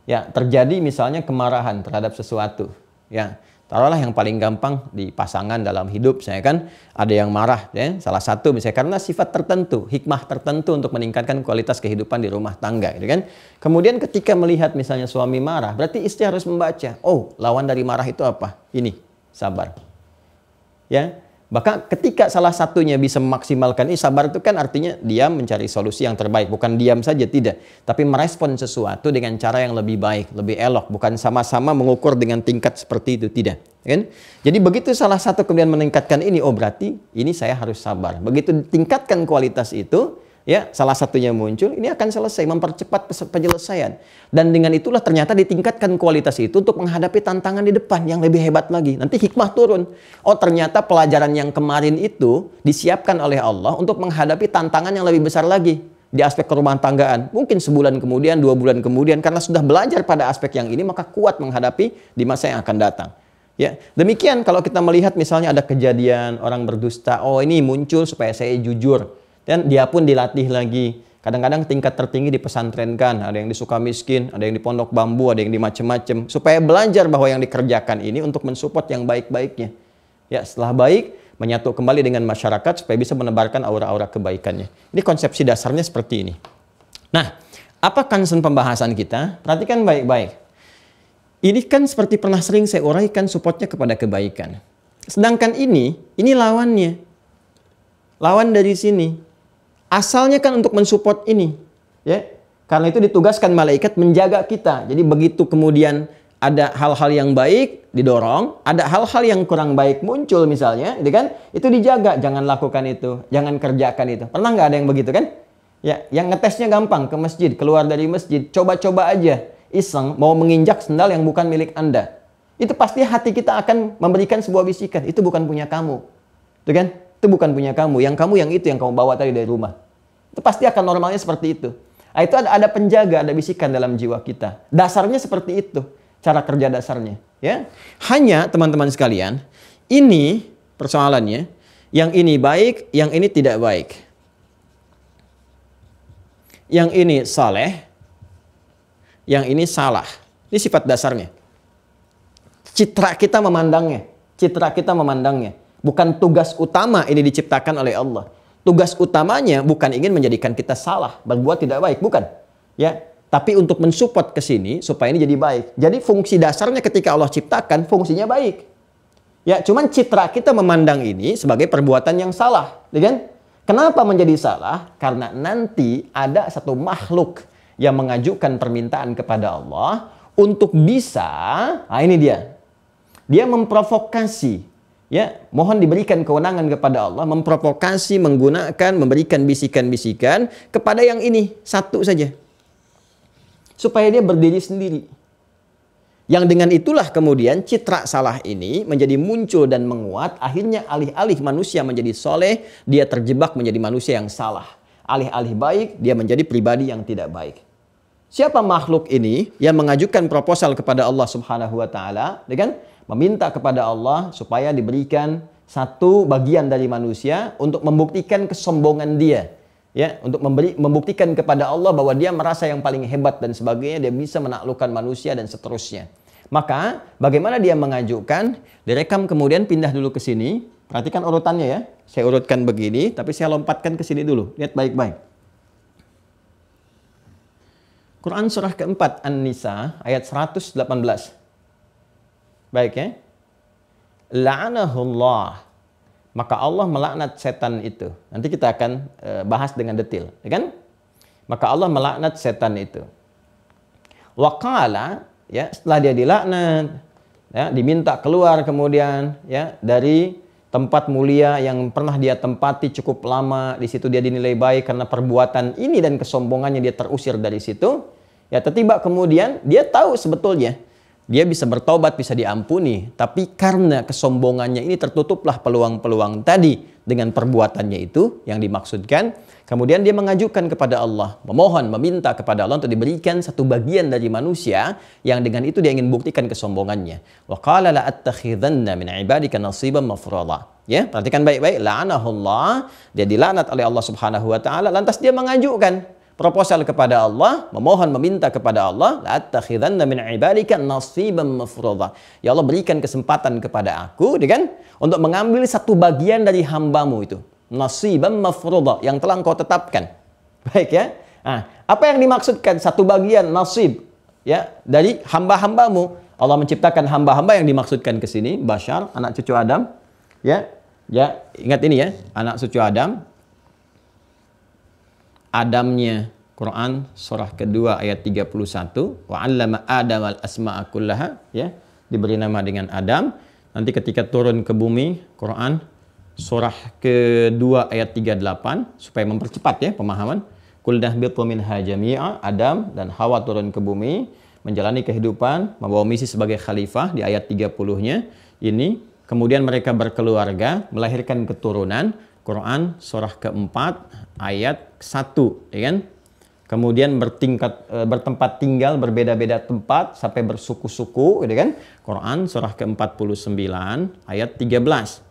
ya, terjadi misalnya kemarahan terhadap sesuatu ya. Taruhlah yang paling gampang di pasangan dalam hidup, saya kan ada yang marah, ya. Salah satu misalnya karena sifat tertentu, hikmah tertentu untuk meningkatkan kualitas kehidupan di rumah tangga, gitu kan. Kemudian ketika melihat misalnya suami marah, berarti istri harus membaca, oh lawan dari marah itu apa? Ini, sabar. Ya, maka ketika salah satunya bisa memaksimalkan ini, sabar itu kan artinya diam mencari solusi yang terbaik. Bukan diam saja, tidak. Tapi merespon sesuatu dengan cara yang lebih baik, lebih elok. Bukan sama-sama mengukur dengan tingkat seperti itu, tidak. Kan? Jadi begitu salah satu kemudian meningkatkan ini, oh berarti ini saya harus sabar. Begitu tingkatkan kualitas itu, ya salah satunya muncul, ini akan selesai, mempercepat penyelesaian. Dan dengan itulah ternyata ditingkatkan kualitas itu untuk menghadapi tantangan di depan yang lebih hebat lagi. Nanti hikmah turun. Oh ternyata pelajaran yang kemarin itu disiapkan oleh Allah untuk menghadapi tantangan yang lebih besar lagi di aspek rumah tanggaan. Mungkin sebulan kemudian, 2 bulan kemudian, karena sudah belajar pada aspek yang ini, maka kuat menghadapi di masa yang akan datang. Ya, demikian kalau kita melihat misalnya ada kejadian orang berdusta, oh ini muncul supaya saya jujur. Dan dia pun dilatih lagi. Kadang-kadang tingkat tertinggi dipesantrenkan, ada yang di Sukamiskin, ada yang di Pondok Bambu, ada yang di macam-macam, supaya belajar bahwa yang dikerjakan ini untuk mensupport yang baik-baiknya. Ya, setelah baik, menyatu kembali dengan masyarakat supaya bisa menebarkan aura-aura kebaikannya. Ini konsepsi dasarnya seperti ini. Nah, apa concern pembahasan kita? Perhatikan baik-baik. Ini kan seperti pernah sering saya uraikan supportnya kepada kebaikan. Sedangkan ini lawannya. Lawan dari sini. Asalnya kan untuk mensupport ini. Ya. Karena itu ditugaskan malaikat menjaga kita. Jadi begitu kemudian ada hal-hal yang baik didorong, ada hal-hal yang kurang baik muncul misalnya, gitu kan? Itu dijaga, jangan lakukan itu, jangan kerjakan itu. Pernah nggak ada yang begitu kan? Ya, yang ngetesnya gampang, ke masjid, keluar dari masjid, coba-coba aja. Iseng mau menginjak sendal yang bukan milik Anda. Itu pasti hati kita akan memberikan sebuah bisikan, itu bukan punya kamu. Itu kan? Itu bukan punya kamu, yang kamu yang itu yang kamu bawa tadi dari rumah. Itu pasti akan normalnya seperti itu. Nah, itu ada penjaga, ada bisikan dalam jiwa kita. Dasarnya seperti itu, cara kerja dasarnya, ya. Hanya teman-teman sekalian, ini persoalannya, yang ini baik, yang ini tidak baik. Yang ini saleh, yang ini salah. Ini sifat dasarnya. Citra kita memandangnya. Bukan tugas utama ini diciptakan oleh Allah. Tugas utamanya bukan ingin menjadikan kita salah, berbuat tidak baik, bukan. Ya, tapi untuk mensupport ke sini supaya ini jadi baik. Jadi fungsi dasarnya ketika Allah ciptakan fungsinya baik. Ya, cuman citra kita memandang ini sebagai perbuatan yang salah, ya kan? Kenapa menjadi salah? Karena nanti ada satu makhluk yang mengajukan permintaan kepada Allah untuk bisa, nah ini dia. Dia memprovokasi. Ya, mohon diberikan kewenangan kepada Allah memprovokasi, menggunakan, memberikan bisikan-bisikan kepada yang ini satu saja. Supaya dia berdiri sendiri. Yang dengan itulah kemudian citra salah ini menjadi muncul dan menguat, akhirnya alih-alih manusia menjadi soleh, dia terjebak menjadi manusia yang salah. Alih-alih baik, dia menjadi pribadi yang tidak baik. Siapa makhluk ini yang mengajukan proposal kepada Allah Subhanahu wa taala dengan meminta kepada Allah supaya diberikan satu bagian dari manusia untuk membuktikan kesombongan dia, ya, untuk membuktikan kepada Allah bahwa dia merasa yang paling hebat dan sebagainya, dia bisa menaklukkan manusia dan seterusnya. Maka bagaimana dia mengajukan? Direkam kemudian pindah dulu ke sini. Perhatikan urutannya ya. Saya urutkan begini, tapi saya lompatkan ke sini dulu. Lihat baik-baik. Quran surah keempat An-Nisa ayat 118. Baik ya. La'anahullah. Maka Allah melaknat setan itu. Nanti kita akan bahas dengan detail, ya kan? Maka Allah melaknat setan itu. Wa qala, ya, setelah dia dilaknat, ya, diminta keluar kemudian, ya, dari tempat mulia yang pernah dia tempati cukup lama. Di situ dia dinilai baik karena perbuatan ini dan kesombongannya dia terusir dari situ. Ya, tiba kemudian dia tahu sebetulnya dia bisa bertobat, bisa diampuni, tapi karena kesombongannya ini tertutuplah peluang-peluang tadi dengan perbuatannya itu yang dimaksudkan. Kemudian dia mengajukan kepada Allah, memohon, meminta kepada Allah untuk diberikan satu bagian dari manusia yang dengan itu dia ingin buktikan kesombongannya. Wa qala la attakhidanna min ibadika nasiban mafruḍa. Ya, perhatikan baik-baik, la'anahullah, dia dilaknat oleh Allah Subhanahu wa taala, lantas dia mengajukan proposal kepada Allah, memohon, meminta kepada Allah, la attakhidanna min ibadika nasiban mafruḍa. Ya Allah, berikan kesempatan kepada aku, kan, untuk mengambil satu bagian dari hambamu itu. Nasiban mafruḍa, yang telah engkau tetapkan. Baik ya. Nah, apa yang dimaksudkan satu bagian nasib, ya, dari hamba-hambamu? Allah menciptakan hamba-hamba yang dimaksudkan ke sini, Bashar, anak cucu Adam. Ya. Ya, ingat ini ya, anak cucu Adam. Adamnya, Quran surah kedua ayat 31, wa 'allama Adam al-asma'a kullaha, ya, diberi nama dengan Adam. Nanti ketika turun ke bumi, Quran surah kedua ayat 38, supaya mempercepat ya pemahaman. Qul nahbitu minha jami'a, Adam dan Hawa turun ke bumi, menjalani kehidupan, membawa misi sebagai khalifah di ayat 30-nya. Ini kemudian mereka berkeluarga, melahirkan keturunan. Quran surah keempat ayat 1, ya kan? Kemudian bertempat tinggal, berbeda-beda tempat sampai bersuku-suku, gitu kan? Quran surah ke-49 ayat 13.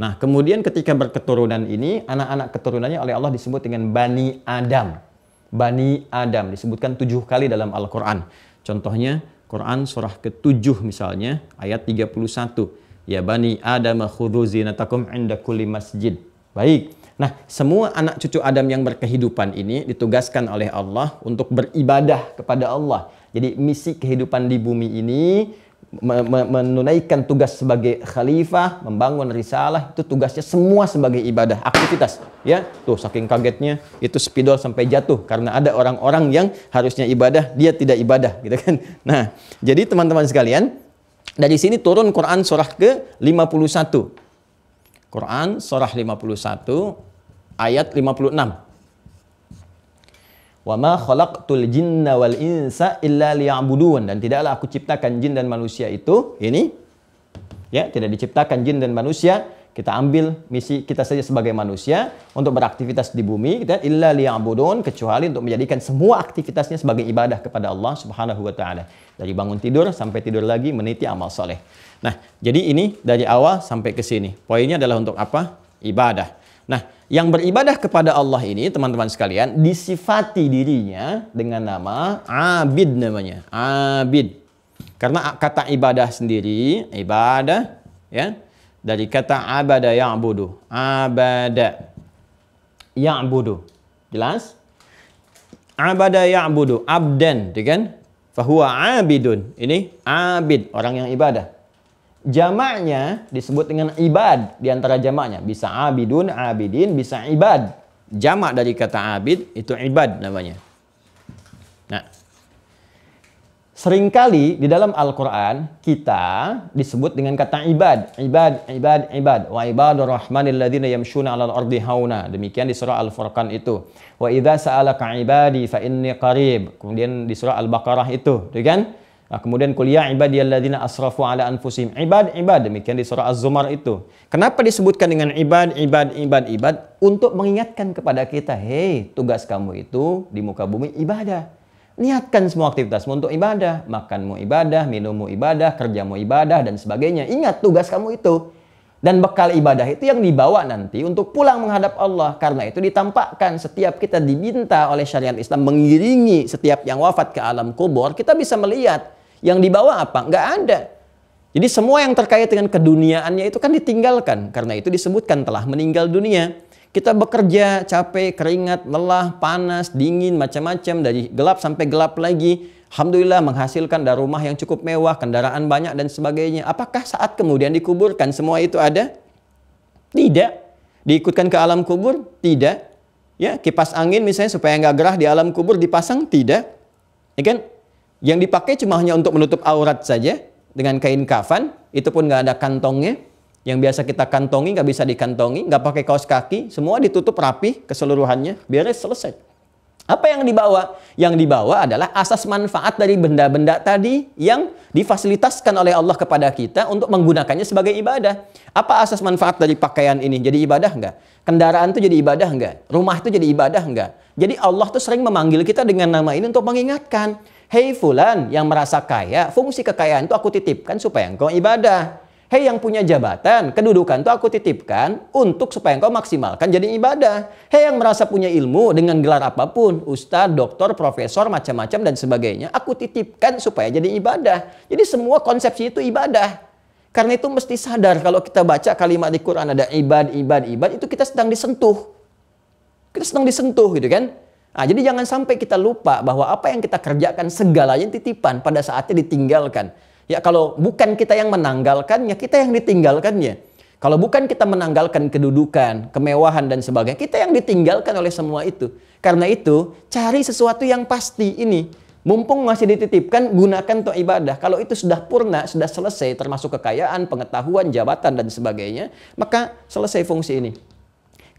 Nah, kemudian ketika berketurunan ini, anak-anak keturunannya oleh Allah disebut dengan Bani Adam. Bani Adam disebutkan 7 kali dalam Al-Quran. Contohnya Quran surah ke-7 misalnya ayat 31. Ya Bani Adam khudhu zinatakum inda kulli masjid. Baik. Nah, semua anak cucu Adam yang berkehidupan ini ditugaskan oleh Allah untuk beribadah kepada Allah. Jadi misi kehidupan di bumi ini menunaikan tugas sebagai khalifah, membangun risalah, itu tugasnya semua sebagai ibadah, aktivitas. Ya, tuh saking kagetnya itu spidol sampai jatuh karena ada orang-orang yang harusnya ibadah, dia tidak ibadah, gitu kan. Nah, jadi teman-teman sekalian, dari sini turun Quran surah ke-51. Quran surah 51 ayat 56. Wa ma khalaqtul jinna wal insa illa liya'budun, dan tidaklah aku ciptakan jin dan manusia itu, ini ya, tidak diciptakan jin dan manusia, kita ambil misi kita saja sebagai manusia untuk beraktivitas di bumi, kita illa liya'budun, kecuali untuk menjadikan semua aktivitasnya sebagai ibadah kepada Allah Subhanahu wa taala. Dari bangun tidur sampai tidur lagi meniti amal soleh. Nah, jadi ini dari awal sampai ke sini. Poinnya adalah untuk apa? Ibadah. Nah, yang beribadah kepada Allah ini, teman-teman sekalian, disifati dirinya dengan nama abid namanya. Abid. Karena kata ibadah sendiri, ibadah, ya, dari kata abada ya'budu. Abada ya'budu. Jelas? Abada ya'budu. Abdan, kan? Fahuwa abidun. Ini abid, orang yang ibadah. Jamaknya disebut dengan ibad di antara jamaknya. Bisa abidun, abidin, bisa ibad. Jamak dari kata abid itu ibad namanya. Nah, seringkali di dalam Al-Quran kita disebut dengan kata ibad. Ibad, ibad, ibad. Wa ibadur rahmanil ladzina yamshuna 'alal ardi hauna. Demikian di surah Al-Furqan itu. Wa idza sa'alaka ibadi fa inni qarib. Kemudian di surah Al-Baqarah itu, kan? Nah, kemudian qul ya ibadiyalladzina asrafu ala anfusihim. Ibad, ibad. Demikian di surah Az-Zumar itu. Kenapa disebutkan dengan ibad, ibad, ibad, ibad? Untuk mengingatkan kepada kita, hei, tugas kamu itu di muka bumi ibadah. Niatkan semua aktivitasmu untuk ibadah. Makanmu ibadah, minummu ibadah, kerjamu ibadah, dan sebagainya. Ingat tugas kamu itu. Dan bekal ibadah itu yang dibawa nanti untuk pulang menghadap Allah. Karena itu ditampakkan setiap kita diminta oleh syariat Islam mengiringi setiap yang wafat ke alam kubur, kita bisa melihat yang dibawa apa? Nggak ada. Jadi semua yang terkait dengan keduniaannya itu kan ditinggalkan. Karena itu disebutkan telah meninggal dunia. Kita bekerja, capek, keringat, lelah, panas, dingin, macam-macam. Dari gelap sampai gelap lagi. Alhamdulillah menghasilkan dari rumah yang cukup mewah, kendaraan banyak dan sebagainya. Apakah saat kemudian dikuburkan semua itu ada? Tidak. Diikutkan ke alam kubur? Tidak. Ya, kipas angin misalnya supaya nggak gerah di alam kubur dipasang? Tidak. Ya kan? Yang dipakai cuma hanya untuk menutup aurat saja dengan kain kafan. Itu pun nggak ada kantongnya. Yang biasa kita kantongi nggak bisa dikantongi, nggak pakai kaos kaki, semua ditutup rapi keseluruhannya, beres, selesai. Apa yang dibawa? Yang dibawa adalah asas manfaat dari benda-benda tadi yang difasilitaskan oleh Allah kepada kita untuk menggunakannya sebagai ibadah. Apa asas manfaat dari pakaian ini? Jadi ibadah enggak? Kendaraan itu jadi ibadah enggak? Rumah itu jadi ibadah enggak? Jadi Allah tuh sering memanggil kita dengan nama ini untuk mengingatkan, hei fulan yang merasa kaya, fungsi kekayaan itu aku titipkan supaya engkau ibadah. Hei yang punya jabatan, kedudukan itu aku titipkan untuk supaya engkau maksimalkan jadi ibadah. Hei yang merasa punya ilmu dengan gelar apapun, ustadz, doktor, profesor, macam-macam dan sebagainya, aku titipkan supaya jadi ibadah. Jadi semua konsepsi itu ibadah. Karena itu mesti sadar kalau kita baca kalimat di Quran ada ibad, itu kita sedang disentuh. Kita sedang disentuh gitu kan. Nah, jadi jangan sampai kita lupa bahwa apa yang kita kerjakan segalanya titipan pada saatnya ditinggalkan. Ya kalau bukan kita yang menanggalkannya, kita yang ditinggalkannya. Kalau bukan kita menanggalkan kedudukan, kemewahan dan sebagainya, kita yang ditinggalkan oleh semua itu. Karena itu, cari sesuatu yang pasti ini. Mumpung masih dititipkan, gunakan untuk ibadah. Kalau itu sudah purna, sudah selesai, termasuk kekayaan, pengetahuan, jabatan dan sebagainya, maka selesai fungsi ini.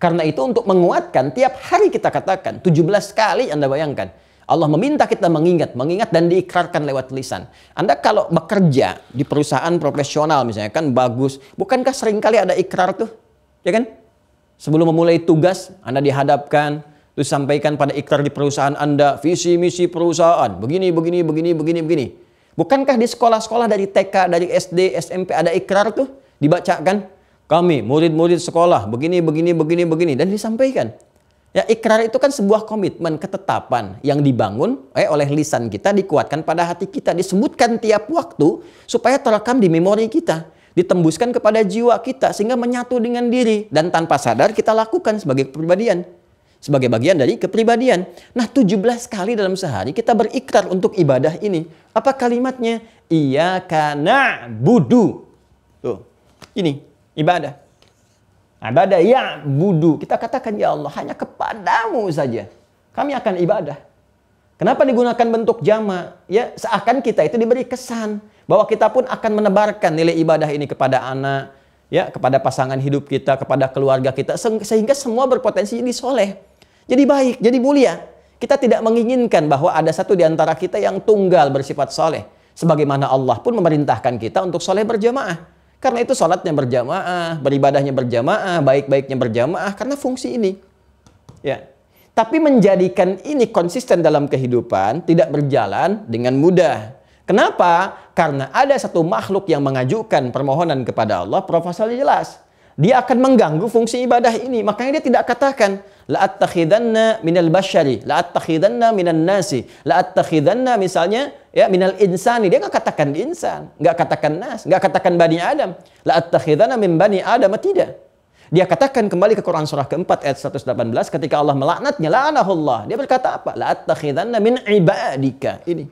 Karena itu untuk menguatkan, tiap hari kita katakan, 17 kali Anda bayangkan. Allah meminta kita mengingat dan diikrarkan lewat lisan. Anda kalau bekerja di perusahaan profesional misalnya kan bagus. Bukankah seringkali ada ikrar tuh? Ya kan? Sebelum memulai tugas, Anda dihadapkan, terus sampaikan pada ikrar di perusahaan Anda, visi misi perusahaan, begini. Bukankah di sekolah-sekolah dari TK, dari SD, SMP ada ikrar tuh? Dibacakan, kami murid-murid sekolah, begini, dan disampaikan. Ya, ikrar itu kan sebuah komitmen, ketetapan yang dibangun oleh lisan kita, dikuatkan pada hati kita, disebutkan tiap waktu supaya terekam di memori kita, ditembuskan kepada jiwa kita sehingga menyatu dengan diri dan tanpa sadar kita lakukan sebagai kepribadian, sebagai bagian dari kepribadian. Nah, 17 kali dalam sehari kita berikrar untuk ibadah ini. Apa kalimatnya? Iyyaka na'budu. Tuh, ini ibadah. Ibadah ya budu. Kita katakan ya Allah hanya kepadamu saja kami akan ibadah. Kenapa digunakan bentuk jama? Ya seakan kita itu diberi kesan bahwa kita pun akan menebarkan nilai ibadah ini kepada anak, ya kepada pasangan hidup kita, kepada keluarga kita, sehingga semua berpotensi jadi soleh, jadi baik, jadi mulia. Kita tidak menginginkan bahwa ada satu di antara kita yang tunggal bersifat soleh, sebagaimana Allah pun memerintahkan kita untuk soleh berjamaah. Karena itu sholatnya berjamaah, beribadahnya berjamaah, baik-baiknya berjamaah, karena fungsi ini. Ya. Tapi menjadikan ini konsisten dalam kehidupan tidak berjalan dengan mudah. Kenapa? Karena ada satu makhluk yang mengajukan permohonan kepada Allah, proposalnya jelas. Dia akan mengganggu fungsi ibadah ini. Makanya dia tidak katakan, la'attakhidanna minal basyari, la'attakhidanna minan nasi, la'attakhidanna misalnya, ya minal insani. Dia nggak katakan insan, nggak katakan nas, nggak katakan bani Adam. La'attakhidanna min bani Adam, tidak. Dia katakan kembali ke Quran surah keempat ayat 118 ketika Allah melaknatnya, la'anahullah. Dia berkata apa? La'attakhidanna min ibadika. Ini.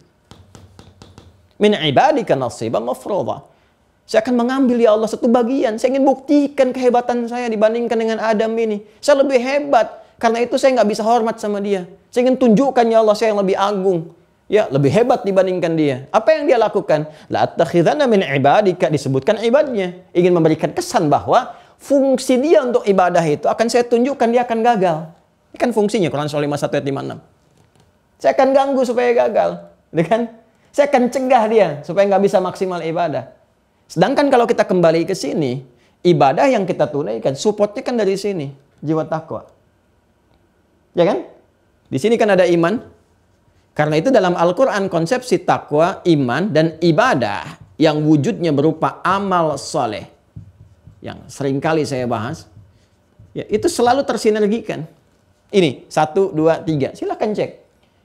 Min ibadika nasiban mafruḍa. Saya akan mengambil ya Allah satu bagian. Saya ingin buktikan kehebatan saya dibandingkan dengan Adam ini. Saya lebih hebat. Karena itu saya nggak bisa hormat sama dia. Saya ingin tunjukkan ya Allah saya yang lebih agung. Ya, lebih hebat dibandingkan dia. Apa yang dia lakukan? La'attakhidanna min ibadika, disebutkan ibadnya. Ingin memberikan kesan bahwa fungsi dia untuk ibadah itu akan saya tunjukkan dia akan gagal. Ini kan fungsinya Quran surah 51 ayat 56. Saya akan ganggu supaya gagal. Kan? Saya akan cegah dia supaya nggak bisa maksimal ibadah. Sedangkan kalau kita kembali ke sini, ibadah yang kita tunaikan, supportnya kan dari sini, jiwa takwa. Ya kan? Di sini kan ada iman. Karena itu dalam Al-Quran konsepsi takwa, iman, dan ibadah yang wujudnya berupa amal soleh, yang seringkali saya bahas, ya, itu selalu tersinergikan. Ini, 1, 2, 3. Silahkan cek.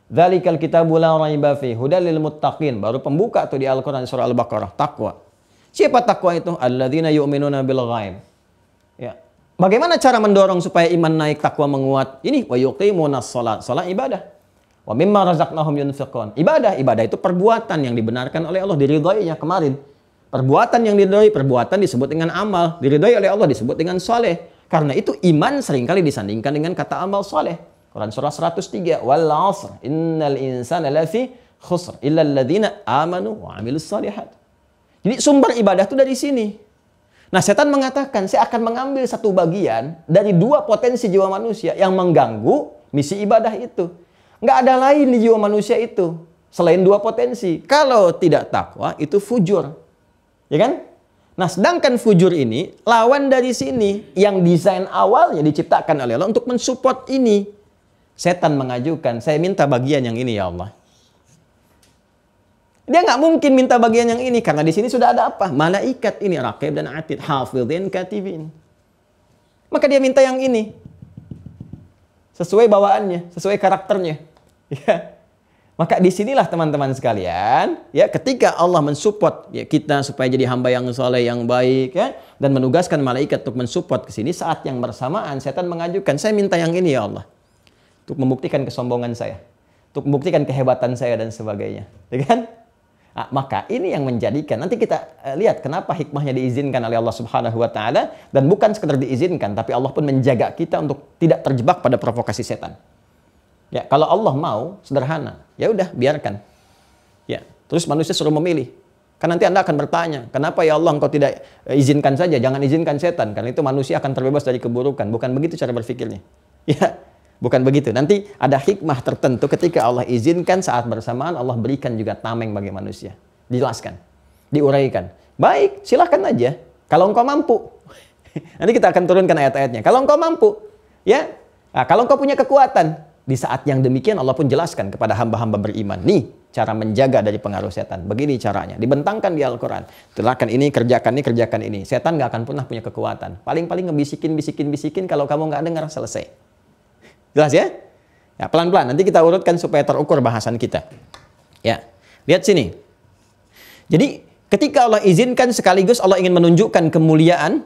Dzalikal kitabu la raiba fihi hudal lil muttaqin. Baru pembuka tuh di Al-Quran surah Al-Baqarah. Takwa. Siapa takwa itu? Alladzina yu'minuna bil ghaib. Ya. Bagaimana cara mendorong supaya iman naik, takwa menguat? Ini, wa yuqimunas shalat. Salat ibadah. Wa mimma razaqnahum yunfiqun. Ibadah itu perbuatan yang dibenarkan oleh Allah, diridhoinya kemarin. Perbuatan yang diridhoi, perbuatan disebut dengan amal. Diridhoi oleh Allah disebut dengan saleh. Karena itu iman seringkali disandingkan dengan kata amal saleh. Quran surah 103, wal 'asr innal insana lafi khusr illa alladzina amanu wa 'amilus shalihat. Jadi sumber ibadah itu dari sini. Nah, setan mengatakan, saya akan mengambil satu bagian dari 2 potensi jiwa manusia yang mengganggu misi ibadah itu. Nggak ada lain di jiwa manusia itu selain 2 potensi. Kalau tidak takwa, itu fujur. Ya kan? Nah, sedangkan fujur ini lawan dari sini yang desain awalnya diciptakan oleh Allah untuk mensupport ini. Setan mengajukan, saya minta bagian yang ini ya Allah. Dia nggak mungkin minta bagian yang ini karena di sini sudah ada apa? Malaikat ini, raqib dan atid, hafidhin, katibin. Maka dia minta yang ini. Sesuai bawaannya, sesuai karakternya. Ya. Maka disinilah teman-teman sekalian, ya, ketika Allah mensupport ya, kita supaya jadi hamba yang soleh, yang baik, ya, dan menugaskan malaikat untuk mensupport ke sini, saat yang bersamaan setan mengajukan, saya minta yang ini ya Allah, untuk membuktikan kesombongan saya, untuk membuktikan kehebatan saya dan sebagainya, ya kan? Nah, maka ini yang menjadikan, nanti kita lihat kenapa hikmahnya diizinkan oleh Allah Subhanahu Wa Taala, dan bukan sekedar diizinkan, tapi Allah pun menjaga kita untuk tidak terjebak pada provokasi setan. Ya, kalau Allah mau, sederhana. Ya udah, biarkan. Ya, terus manusia suruh memilih. Kan nanti Anda akan bertanya, kenapa ya Allah engkau tidak izinkan saja, jangan izinkan setan, karena itu manusia akan terbebas dari keburukan. Bukan begitu cara berpikirnya. Ya, bukan begitu. Nanti ada hikmah tertentu ketika Allah izinkan, saat bersamaan Allah berikan juga tameng bagi manusia. Dijelaskan, diuraikan. Baik, silahkan aja. Kalau engkau mampu. Nanti kita akan turunkan ayat-ayatnya. Kalau engkau mampu, ya. Nah, kalau engkau punya kekuatan, di saat yang demikian Allah pun jelaskan kepada hamba-hamba beriman. Nih cara menjaga dari pengaruh setan. Begini caranya. Dibentangkan di Al-Quran. Lakukan ini, kerjakan ini, kerjakan ini. Setan gak akan pernah punya kekuatan. Paling-paling ngebisikin, kalau kamu gak dengar, selesai. Jelas ya? Ya, pelan-pelan. Nanti kita urutkan supaya terukur bahasan kita. Ya, lihat sini. Jadi ketika Allah izinkan, sekaligus Allah ingin menunjukkan kemuliaan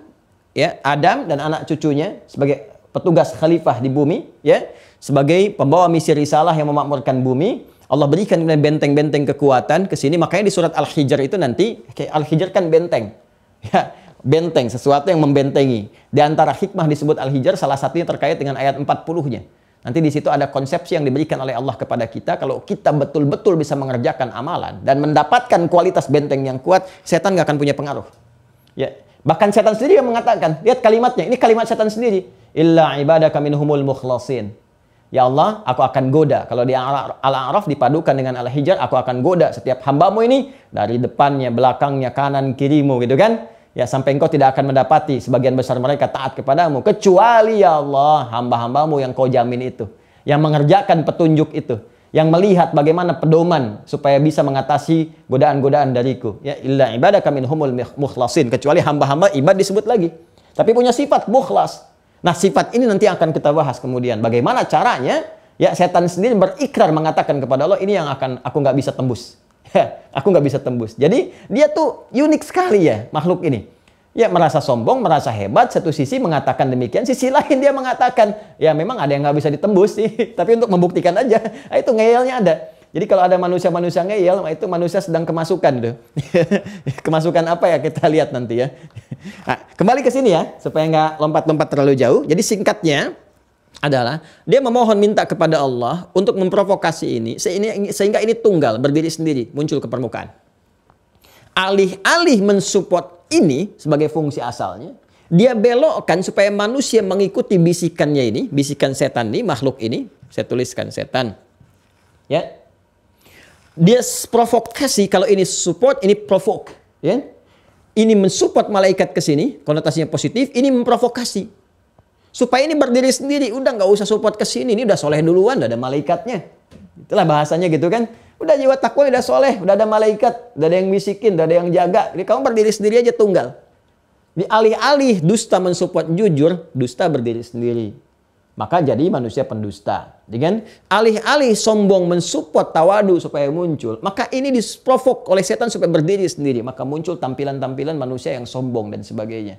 ya Adam dan anak cucunya sebagai petugas khalifah di bumi, ya, sebagai pembawa misi risalah yang memakmurkan bumi. Allah berikan benteng-benteng kekuatan ke sini. Makanya di surat Al-Hijr itu nanti, Al-Hijr kan benteng. Ya, benteng, sesuatu yang membentengi. Di antara hikmah disebut Al-Hijr, salah satunya terkait dengan ayat 40-nya. Nanti di situ ada konsepsi yang diberikan oleh Allah kepada kita. Kalau kita betul-betul bisa mengerjakan amalan dan mendapatkan kualitas benteng yang kuat, setan gak akan punya pengaruh. Ya, bahkan setan sendiri yang mengatakan, lihat kalimatnya, ini kalimat setan sendiri. Illa ibadaka minhumul mukhlasin. Ya Allah, aku akan goda. Kalau di Al-A'raf dipadukan dengan Al-Hijr, aku akan goda setiap hambamu ini dari depannya, belakangnya, kanan, kirimu, gitu kan? Ya, sampai engkau tidak akan mendapati sebagian besar mereka taat kepadamu, kecuali ya Allah, hamba-hambamu yang kau jamin itu, yang mengerjakan petunjuk itu, yang melihat bagaimana pedoman supaya bisa mengatasi godaan-godaan dariku. Ya, illa ibadaka minhumul mukhlasin, kecuali hamba-hamba ibad disebut lagi, tapi punya sifat mukhlas. Nah, sifat ini nanti akan kita bahas kemudian. Bagaimana caranya? Ya, setan sendiri berikrar mengatakan kepada Allah, ini yang akan aku nggak bisa tembus. Aku nggak bisa tembus. Jadi dia tuh unik sekali ya makhluk ini. Ya, merasa sombong, merasa hebat. Satu sisi mengatakan demikian, sisi lain dia mengatakan, ya memang ada yang nggak bisa ditembus sih. Tapi untuk membuktikan aja, nah, itu ngeyelnya ada. Jadi kalau ada manusia-manusia ngeyel, itu manusia sedang kemasukan tuh. Kemasukan apa ya, kita lihat nanti ya. Nah, kembali ke sini ya, supaya nggak lompat-lompat terlalu jauh. Jadi singkatnya adalah dia memohon minta kepada Allah untuk memprovokasi ini sehingga ini tunggal, berdiri sendiri, muncul ke permukaan. Alih-alih mensupport ini sebagai fungsi asalnya, dia belokkan supaya manusia mengikuti bisikannya ini, bisikan setan ini, makhluk ini. Saya tuliskan setan. Ya. Dia provokasi, kalau ini support, ini provoke, ya. Ini mensupport malaikat ke sini, konotasinya positif, ini memprovokasi. Supaya ini berdiri sendiri, udah nggak usah support ke sini, ini udah soleh duluan, udah ada malaikatnya. Itulah bahasanya gitu kan. Udah jiwa takwa, udah soleh, udah ada malaikat, udah ada yang bisikin, udah ada yang jaga. Jadi kamu berdiri sendiri aja tunggal. Di alih-alih dusta mensupport jujur, dusta berdiri sendiri. Maka jadi manusia pendusta. Dengan alih-alih sombong mensupport tawadu supaya muncul, maka ini disprovok oleh setan supaya berdiri sendiri. Maka muncul tampilan-tampilan manusia yang sombong dan sebagainya.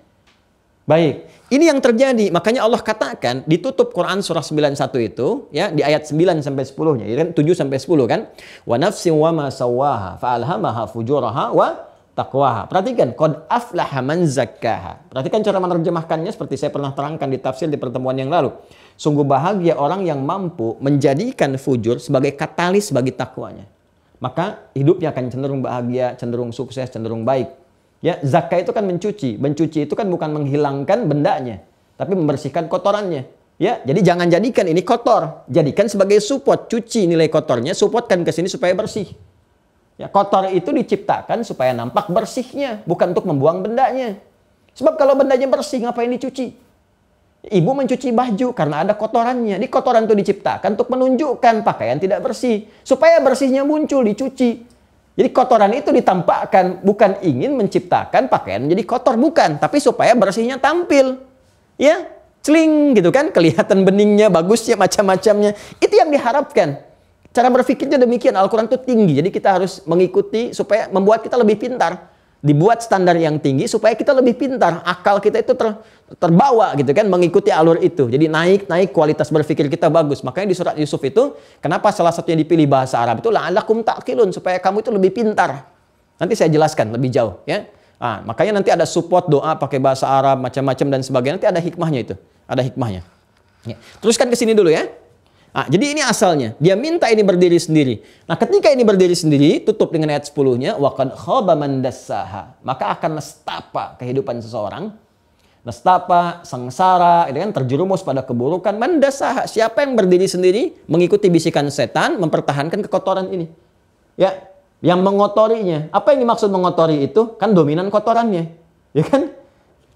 Baik, ini yang terjadi. Makanya Allah katakan, ditutup Quran surah 91 itu, ya, di ayat 9 sampai 10-nya, ya kan? 7 sampai 10 kan? Wa nafsin wa ma sawwaha fa alhamaha fujuraha wa taqwaha. Perhatikan, qad aflaha man zakkaha. Perhatikan cara menerjemahkannya seperti saya pernah terangkan di tafsir di pertemuan yang lalu. Sungguh bahagia orang yang mampu menjadikan fujur sebagai katalis bagi takwanya. Maka hidupnya akan cenderung bahagia, cenderung sukses, cenderung baik. Ya, zakah itu kan mencuci. Mencuci itu kan bukan menghilangkan bendanya, tapi membersihkan kotorannya. Ya, jadi jangan jadikan ini kotor. Jadikan sebagai support, cuci nilai kotornya, supportkan ke sini supaya bersih. Ya, kotor itu diciptakan supaya nampak bersihnya, bukan untuk membuang bendanya. Sebab kalau bendanya bersih, ngapain dicuci? Ibu mencuci baju karena ada kotorannya. Di kotoran itu diciptakan untuk menunjukkan pakaian tidak bersih, supaya bersihnya muncul, dicuci. Jadi kotoran itu ditampakkan, bukan ingin menciptakan pakaian menjadi kotor, bukan, tapi supaya bersihnya tampil. Ya, celing gitu kan, kelihatan beningnya, bagusnya, macam-macamnya. Itu yang diharapkan. Cara berpikirnya demikian, Al-Quran itu tinggi, jadi kita harus mengikuti supaya membuat kita lebih pintar. Dibuat standar yang tinggi supaya kita lebih pintar. Akal kita itu terbawa gitu kan, mengikuti alur itu. Jadi naik kualitas berpikir kita bagus. Makanya di surat Yusuf itu, kenapa salah satunya dipilih bahasa Arab itu la'allakum ta'qilun, supaya kamu itu lebih pintar. Nanti saya jelaskan lebih jauh ya. Makanya nanti ada support doa pakai bahasa Arab macam-macam dan sebagainya. Nanti ada hikmahnya itu. Ada hikmahnya. Ya. Teruskan ke sini dulu ya. Jadi ini asalnya. Dia minta ini berdiri sendiri. Nah, ketika ini berdiri sendiri, tutup dengan ayat 10-nya, wa qad khaba man dassaha. Maka akan nestapa kehidupan seseorang. Nestapa, sengsara, itu kan, terjerumus pada keburukan. Man dassaha. Siapa yang berdiri sendiri, mengikuti bisikan setan, mempertahankan kekotoran ini. Ya, yang mengotorinya. Apa yang dimaksud mengotori itu? Kan dominan kotorannya. Ya kan?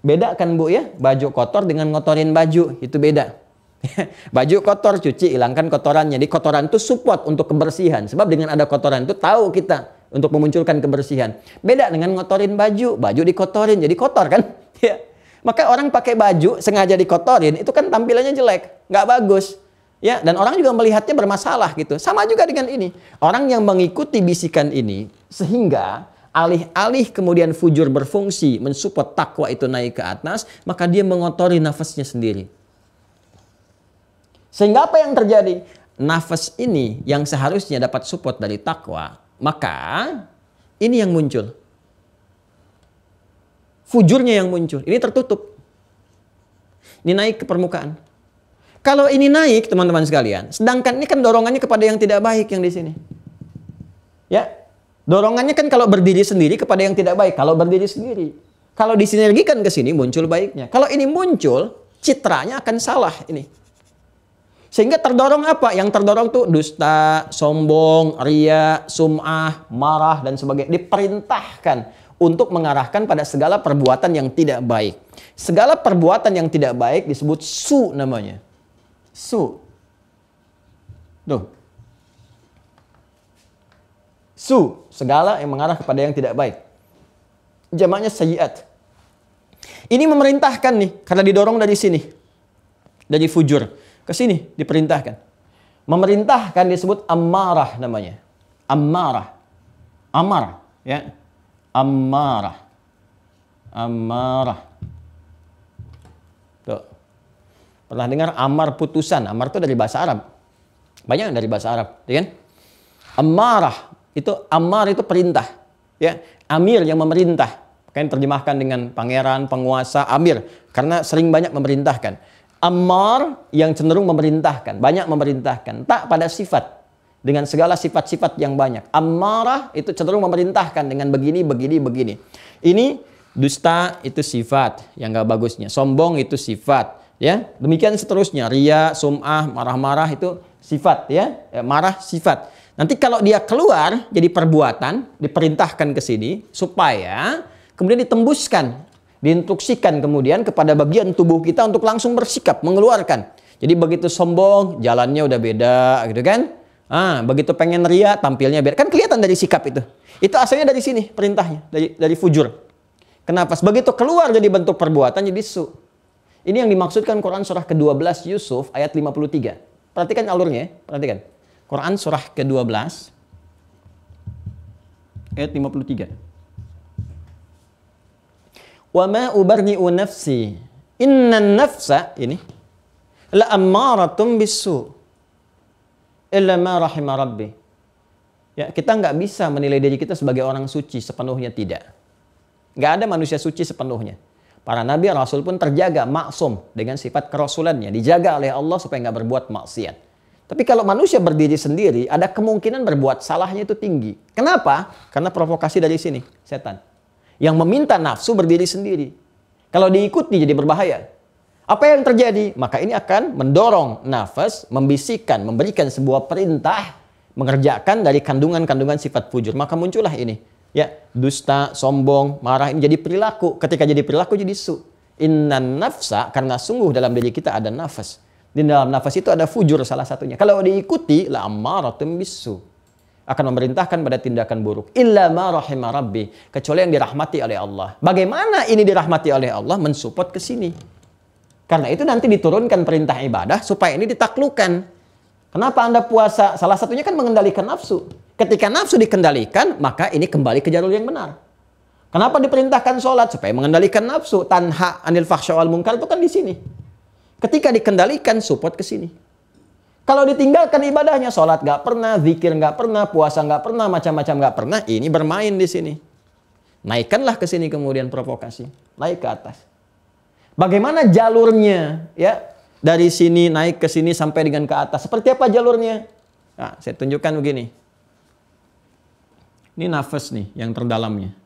Beda kan Bu ya? Baju kotor dengan ngotorin baju, itu beda. Baju kotor, cuci, hilangkan kotorannya. Jadi kotoran itu support untuk kebersihan. Sebab dengan ada kotoran itu tahu kita untuk memunculkan kebersihan. Beda dengan ngotorin baju. Baju dikotorin, jadi kotor kan? Ya. Maka orang pakai baju sengaja dikotorin, itu kan tampilannya jelek, nggak bagus. Ya, dan orang juga melihatnya bermasalah gitu. Sama juga dengan ini. Orang yang mengikuti bisikan ini, sehingga alih-alih kemudian fujur berfungsi, mensupport takwa itu naik ke atas, maka dia mengotori nafasnya sendiri. Sehingga apa yang terjadi? Nafas ini yang seharusnya dapat support dari takwa, maka ini yang muncul. Fujurnya yang muncul. Ini tertutup. Ini naik ke permukaan. Kalau ini naik, teman-teman sekalian, sedangkan ini kan dorongannya kepada yang tidak baik yang di sini. Ya, dorongannya kan kalau berdiri sendiri kepada yang tidak baik. Kalau berdiri sendiri, kalau disinergikan ke sini muncul baiknya. Kalau ini muncul, citranya akan salah ini. Sehingga terdorong apa? Yang terdorong tuh dusta, sombong, ria, sum'ah, marah, dan sebagainya. Diperintahkan untuk mengarahkan pada segala perbuatan yang tidak baik. Segala perbuatan yang tidak baik disebut su namanya. Su. Tuh. Su. Segala yang mengarah kepada yang tidak baik. Jamaknya sayyiat. Ini memerintahkan nih, karena didorong dari sini. Dari fujur. Ke sini diperintahkan. Memerintahkan disebut ammarah namanya. Ammarah. Amar. Ya. Ammarah. Ammarah. Tuh. Pernah dengar amar putusan? Amar itu dari bahasa Arab. Banyak dari bahasa Arab. Ya kan? Ammarah. Ammar itu perintah. Ya. Amir yang memerintah. Kalian terjemahkan dengan pangeran, penguasa, amir. Karena sering banyak memerintahkan. Ammar yang cenderung memerintahkan, banyak memerintahkan, tak pada sifat, dengan segala sifat-sifat yang banyak. Ammarah itu cenderung memerintahkan dengan begini, begini, begini. Ini dusta itu sifat yang gak bagusnya, sombong itu sifat, ya. Demikian seterusnya, ria, sum'ah, marah-marah itu sifat, ya. Marah sifat. Nanti kalau dia keluar jadi perbuatan, diperintahkan ke sini supaya kemudian ditembuskan. Diinstruksikan kemudian kepada bagian tubuh kita untuk langsung bersikap, mengeluarkan. Jadi begitu sombong, jalannya udah beda gitu kan. Begitu pengen ria, tampilnya biar. Kan kelihatan dari sikap itu. Itu asalnya dari sini perintahnya, dari fujur. Kenapa? Begitu keluar jadi bentuk perbuatan, jadi su. Ini yang dimaksudkan Quran surah ke-12 Yusuf ayat 53. Perhatikan alurnya ya, perhatikan. Quran surah ke-12 ayat 53. Wa ma ubarni'u nafsi innan nafsa ini la ammaratum bisu illa ma rahima rabbi. Ya, kita nggak bisa menilai diri kita sebagai orang suci sepenuhnya, tidak. Nggak ada manusia suci sepenuhnya. Para nabi rasul pun terjaga maksum dengan sifat kerasulannya, dijaga oleh Allah supaya nggak berbuat maksiat. Tapi kalau manusia berdiri sendiri, ada kemungkinan berbuat salahnya itu tinggi. Kenapa? Karena provokasi dari sini, setan. Yang meminta nafsu berdiri sendiri. Kalau diikuti jadi berbahaya. Apa yang terjadi? Maka ini akan mendorong nafas, membisikkan, memberikan sebuah perintah, mengerjakan dari kandungan-kandungan sifat fujur. Maka muncullah ini. Ya, dusta, sombong, marah, ini jadi perilaku. Ketika jadi perilaku jadi su. Innan nafsa, karena sungguh dalam diri kita ada nafas. Di dalam nafas itu ada fujur salah satunya. Kalau diikuti, la ammaratum bisu. Akan memerintahkan pada tindakan buruk. Illa ma rahima rabbi. Kecuali yang dirahmati oleh Allah. Bagaimana ini dirahmati oleh Allah? Mensupport ke sini. Karena itu nanti diturunkan perintah ibadah supaya ini ditaklukkan. Kenapa Anda puasa? Salah satunya kan mengendalikan nafsu. Ketika nafsu dikendalikan, maka ini kembali ke jalur yang benar. Kenapa diperintahkan sholat? Supaya mengendalikan nafsu. Tanha anil fahsya wal munkar itu kan di sini. Ketika dikendalikan, support ke sini. Kalau ditinggalkan ibadahnya, sholat nggak pernah, zikir nggak pernah, puasa nggak pernah, macam-macam nggak pernah, ini bermain di sini. Naikkanlah ke sini kemudian provokasi. Naik ke atas. Bagaimana jalurnya? Ya, dari sini naik ke sini sampai dengan ke atas. Seperti apa jalurnya? Nah, saya tunjukkan begini. Ini nafas nih yang terdalamnya.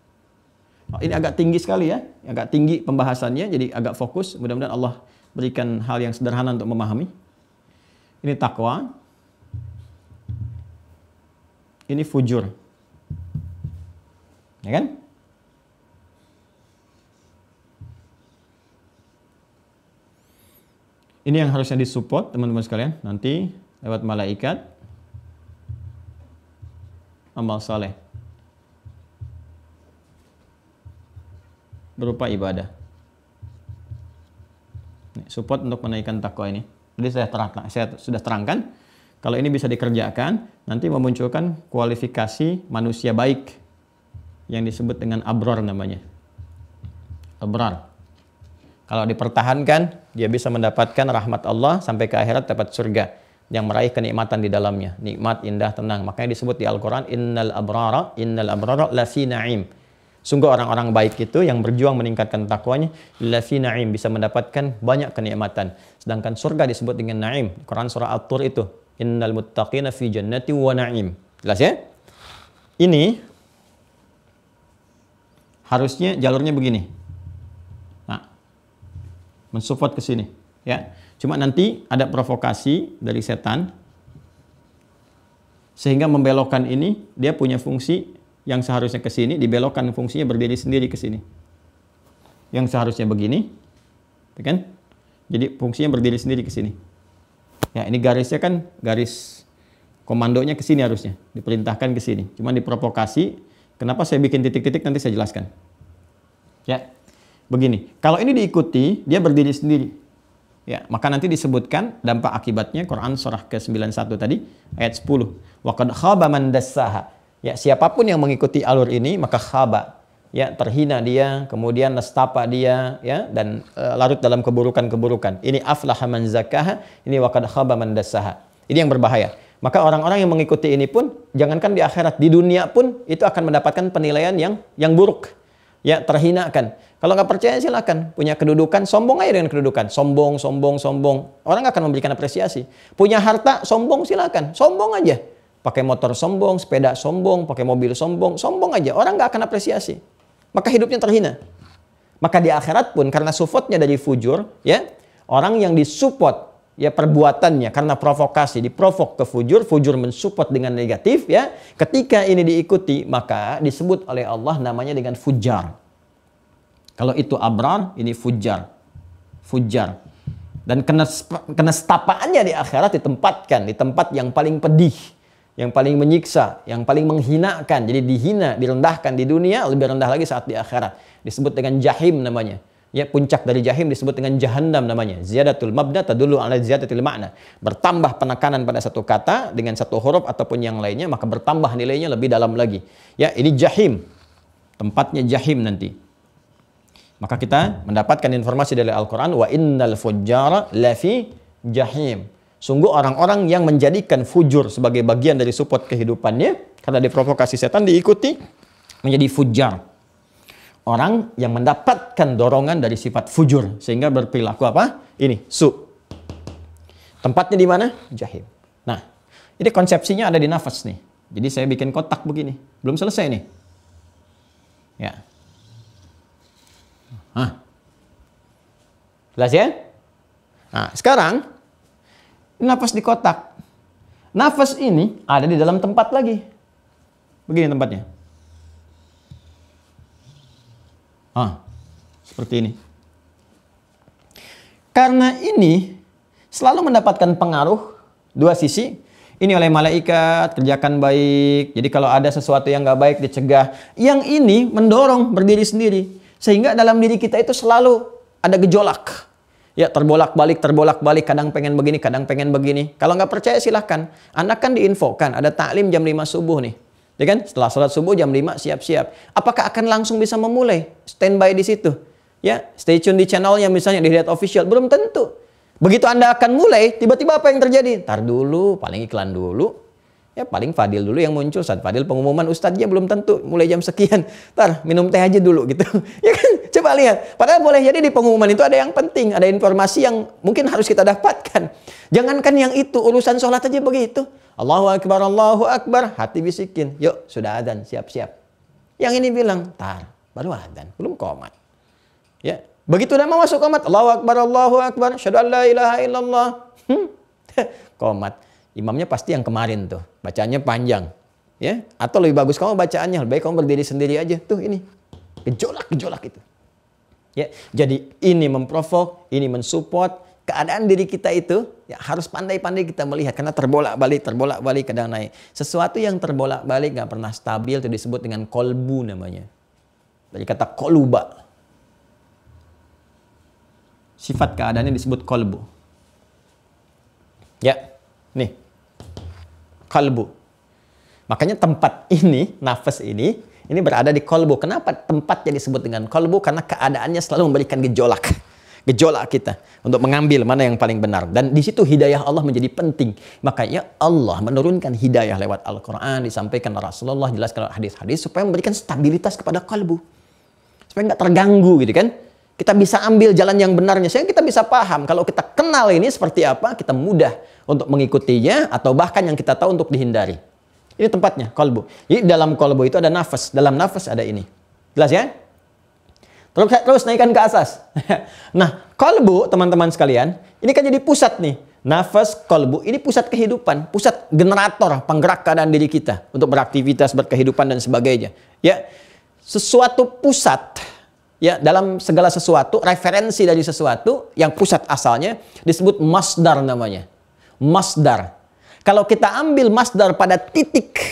Ini agak tinggi sekali ya. Agak tinggi pembahasannya, jadi agak fokus. Mudah-mudahan Allah berikan hal yang sederhana untuk memahami. Ini takwa. Ini fujur. Ya kan? Ini yang harusnya disupport teman-teman sekalian. Nanti lewat malaikat. Amal saleh. Berupa ibadah. Support untuk menaikkan takwa ini. Jadi saya sudah terangkan, kalau ini bisa dikerjakan, nanti memunculkan kualifikasi manusia baik yang disebut dengan abrar namanya. Abrar. Kalau dipertahankan, dia bisa mendapatkan rahmat Allah sampai ke akhirat dapat surga yang meraih kenikmatan di dalamnya. Nikmat, indah, tenang. Makanya disebut di Al-Quran, innal abrara lafi na'im. Sungguh orang-orang baik itu yang berjuang meningkatkan takwanya, lafi na'im, bisa mendapatkan banyak kenikmatan. Sedangkan surga disebut dengan na'im. Quran surah At-Tur itu, innal muttaqina fi jannati wa na'im. Jelas ya? Ini harusnya jalurnya begini. Nah, mensupport ke sini, ya. Cuma nanti ada provokasi dari setan sehingga membelokkan ini, dia punya fungsi yang seharusnya ke sini, dibelokkan fungsinya berdiri sendiri ke sini. Yang seharusnya begini, kan? Jadi fungsinya berdiri sendiri ke sini. Ya, ini garisnya kan garis komandonya ke sini harusnya, diperintahkan ke sini. Cuma diprovokasi. Kenapa saya bikin titik-titik nanti saya jelaskan. Ya. Begini, kalau ini diikuti, dia berdiri sendiri. Ya, maka nanti disebutkan dampak akibatnya Quran surah ke-91 tadi ayat 10. Wa qad khaba man dassaha. Ya, siapapun yang mengikuti alur ini maka khaba, ya, terhina dia, kemudian nestapa dia, ya, dan larut dalam keburukan-keburukan. Ini aflaha man zakkaha, ini wa qad khaba man dassaha. Ini yang berbahaya. Maka orang-orang yang mengikuti ini pun jangankan di akhirat, di dunia pun itu akan mendapatkan penilaian yang buruk. Ya, terhinakan. Kalau nggak percaya silakan. Punya kedudukan, sombong aja dengan kedudukan. Sombong, sombong, sombong. Orang akan memberikan apresiasi. Punya harta, sombong silakan. Sombong aja. Pakai motor sombong, sepeda sombong, pakai mobil sombong, sombong aja. Orang nggak akan apresiasi. Maka hidupnya terhina. Maka di akhirat pun karena supportnya dari fujur, ya, orang yang disupport ya perbuatannya karena provokasi, diprovok ke fujur, fujur mensupport dengan negatif, ya. Ketika ini diikuti, maka disebut oleh Allah namanya dengan fujar. Kalau itu abrar, ini fujar. Fujar. Dan kenestapaannya di akhirat ditempatkan di tempat yang paling pedih. yang paling menyiksa, yang paling menghinakan. Jadi dihina, direndahkan di dunia, lebih rendah lagi saat di akhirat. Disebut dengan jahim namanya. Ya, puncak dari jahim disebut dengan jahannam namanya. Ziyadatul mabna tadullu ala ziyadatil makna. Bertambah penekanan pada satu kata dengan satu huruf ataupun yang lainnya, maka bertambah nilainya lebih dalam lagi. Ya, ini jahim. Tempatnya jahim nanti. Maka kita mendapatkan informasi dari Al-Quran, wa innal fujjara lafi jahim. Sungguh orang-orang yang menjadikan fujur sebagai bagian dari support kehidupannya, karena diprovokasi setan, diikuti, menjadi fujjar. Orang yang mendapatkan dorongan dari sifat fujur, sehingga berperilaku apa? Ini, su. Tempatnya di mana? Jahim. Nah, ini konsepsinya ada di nafas nih. Jadi saya bikin kotak begini. Belum selesai nih. Ya. Jelas ya? Nah, sekarang nafas di kotak. Nafas ini ada di dalam tempat lagi. Begini tempatnya. Seperti ini. Karena ini selalu mendapatkan pengaruh dua sisi. Ini oleh malaikat, kerjakan baik. Jadi kalau ada sesuatu yang nggak baik dicegah. Yang ini mendorong berdiri sendiri. Sehingga dalam diri kita itu selalu ada gejolak. Ya, terbolak-balik, kadang pengen begini, kadang pengen begini. Kalau nggak percaya silahkan. Anda kan diinfokan, ada taklim jam 5 subuh nih. Ya kan? Setelah sholat subuh jam 5 siap-siap. Apakah akan langsung bisa memulai? Standby di situ. Ya, stay tune di channelnya misalnya di Hidayat Official. Belum tentu. Begitu Anda akan mulai, tiba-tiba apa yang terjadi? Tar dulu, paling iklan dulu. Ya, paling Fadil dulu yang muncul. Saat Fadil pengumuman Ustadznya belum tentu mulai jam sekian. Tar, minum teh aja dulu gitu. Ya kan? Coba lihat. Padahal boleh jadi di pengumuman itu ada yang penting. Ada informasi yang mungkin harus kita dapatkan. Jangankan yang itu, urusan sholat aja begitu. Allahu Akbar, Allahu Akbar. Hati bisikin. Yuk, sudah adzan, siap-siap. Yang ini bilang, tar, baru adzan, belum qomat. Ya, begitu udah mau masuk qomat, Allahu Akbar, Allahu Akbar. Asyhadu an la ilaha illallah. Qomat. Imamnya pasti yang kemarin tuh. Bacaannya panjang. Ya, atau lebih bagus kamu bacaannya, lebih baik kamu berdiri sendiri aja. Tuh ini. Gejolak itu. Ya, jadi ini memprovok, ini mensupport keadaan diri kita itu. Ya, harus pandai-pandai kita melihat karena terbolak-balik kadang naik. Sesuatu yang terbolak-balik nggak pernah stabil itu disebut dengan kolbu namanya. Dari kata koluba. Sifat keadaannya disebut kolbu. Ya, nih. Kalbu. Makanya tempat ini, nafas ini berada di kolbu. Kenapa tempatnya disebut dengan kolbu? Karena keadaannya selalu memberikan gejolak kita untuk mengambil mana yang paling benar. Dan di situ hidayah Allah menjadi penting. Makanya Allah menurunkan hidayah lewat Al-Quran, disampaikan Rasulullah, jelaskan hadis-hadis supaya memberikan stabilitas kepada kalbu. Supaya nggak terganggu gitu kan. Kita bisa ambil jalan yang benarnya. Sehingga kita bisa paham. Kalau kita kenal ini seperti apa, kita mudah untuk mengikutinya atau bahkan yang kita tahu untuk dihindari. Ini tempatnya, kolbu. Jadi dalam kolbu itu ada nafas. Dalam nafas ada ini. Jelas ya? Terus naikkan ke atas. Nah, kolbu teman-teman sekalian, ini kan jadi pusat nih. Nafas, kolbu, ini pusat kehidupan. Pusat generator, penggerak keadaan diri kita. Untuk beraktivitas, berkehidupan dan sebagainya. Ya, sesuatu pusat. Ya, dalam segala sesuatu, referensi dari sesuatu yang pusat asalnya disebut masdar namanya. Masdar. Kalau kita ambil masdar pada titik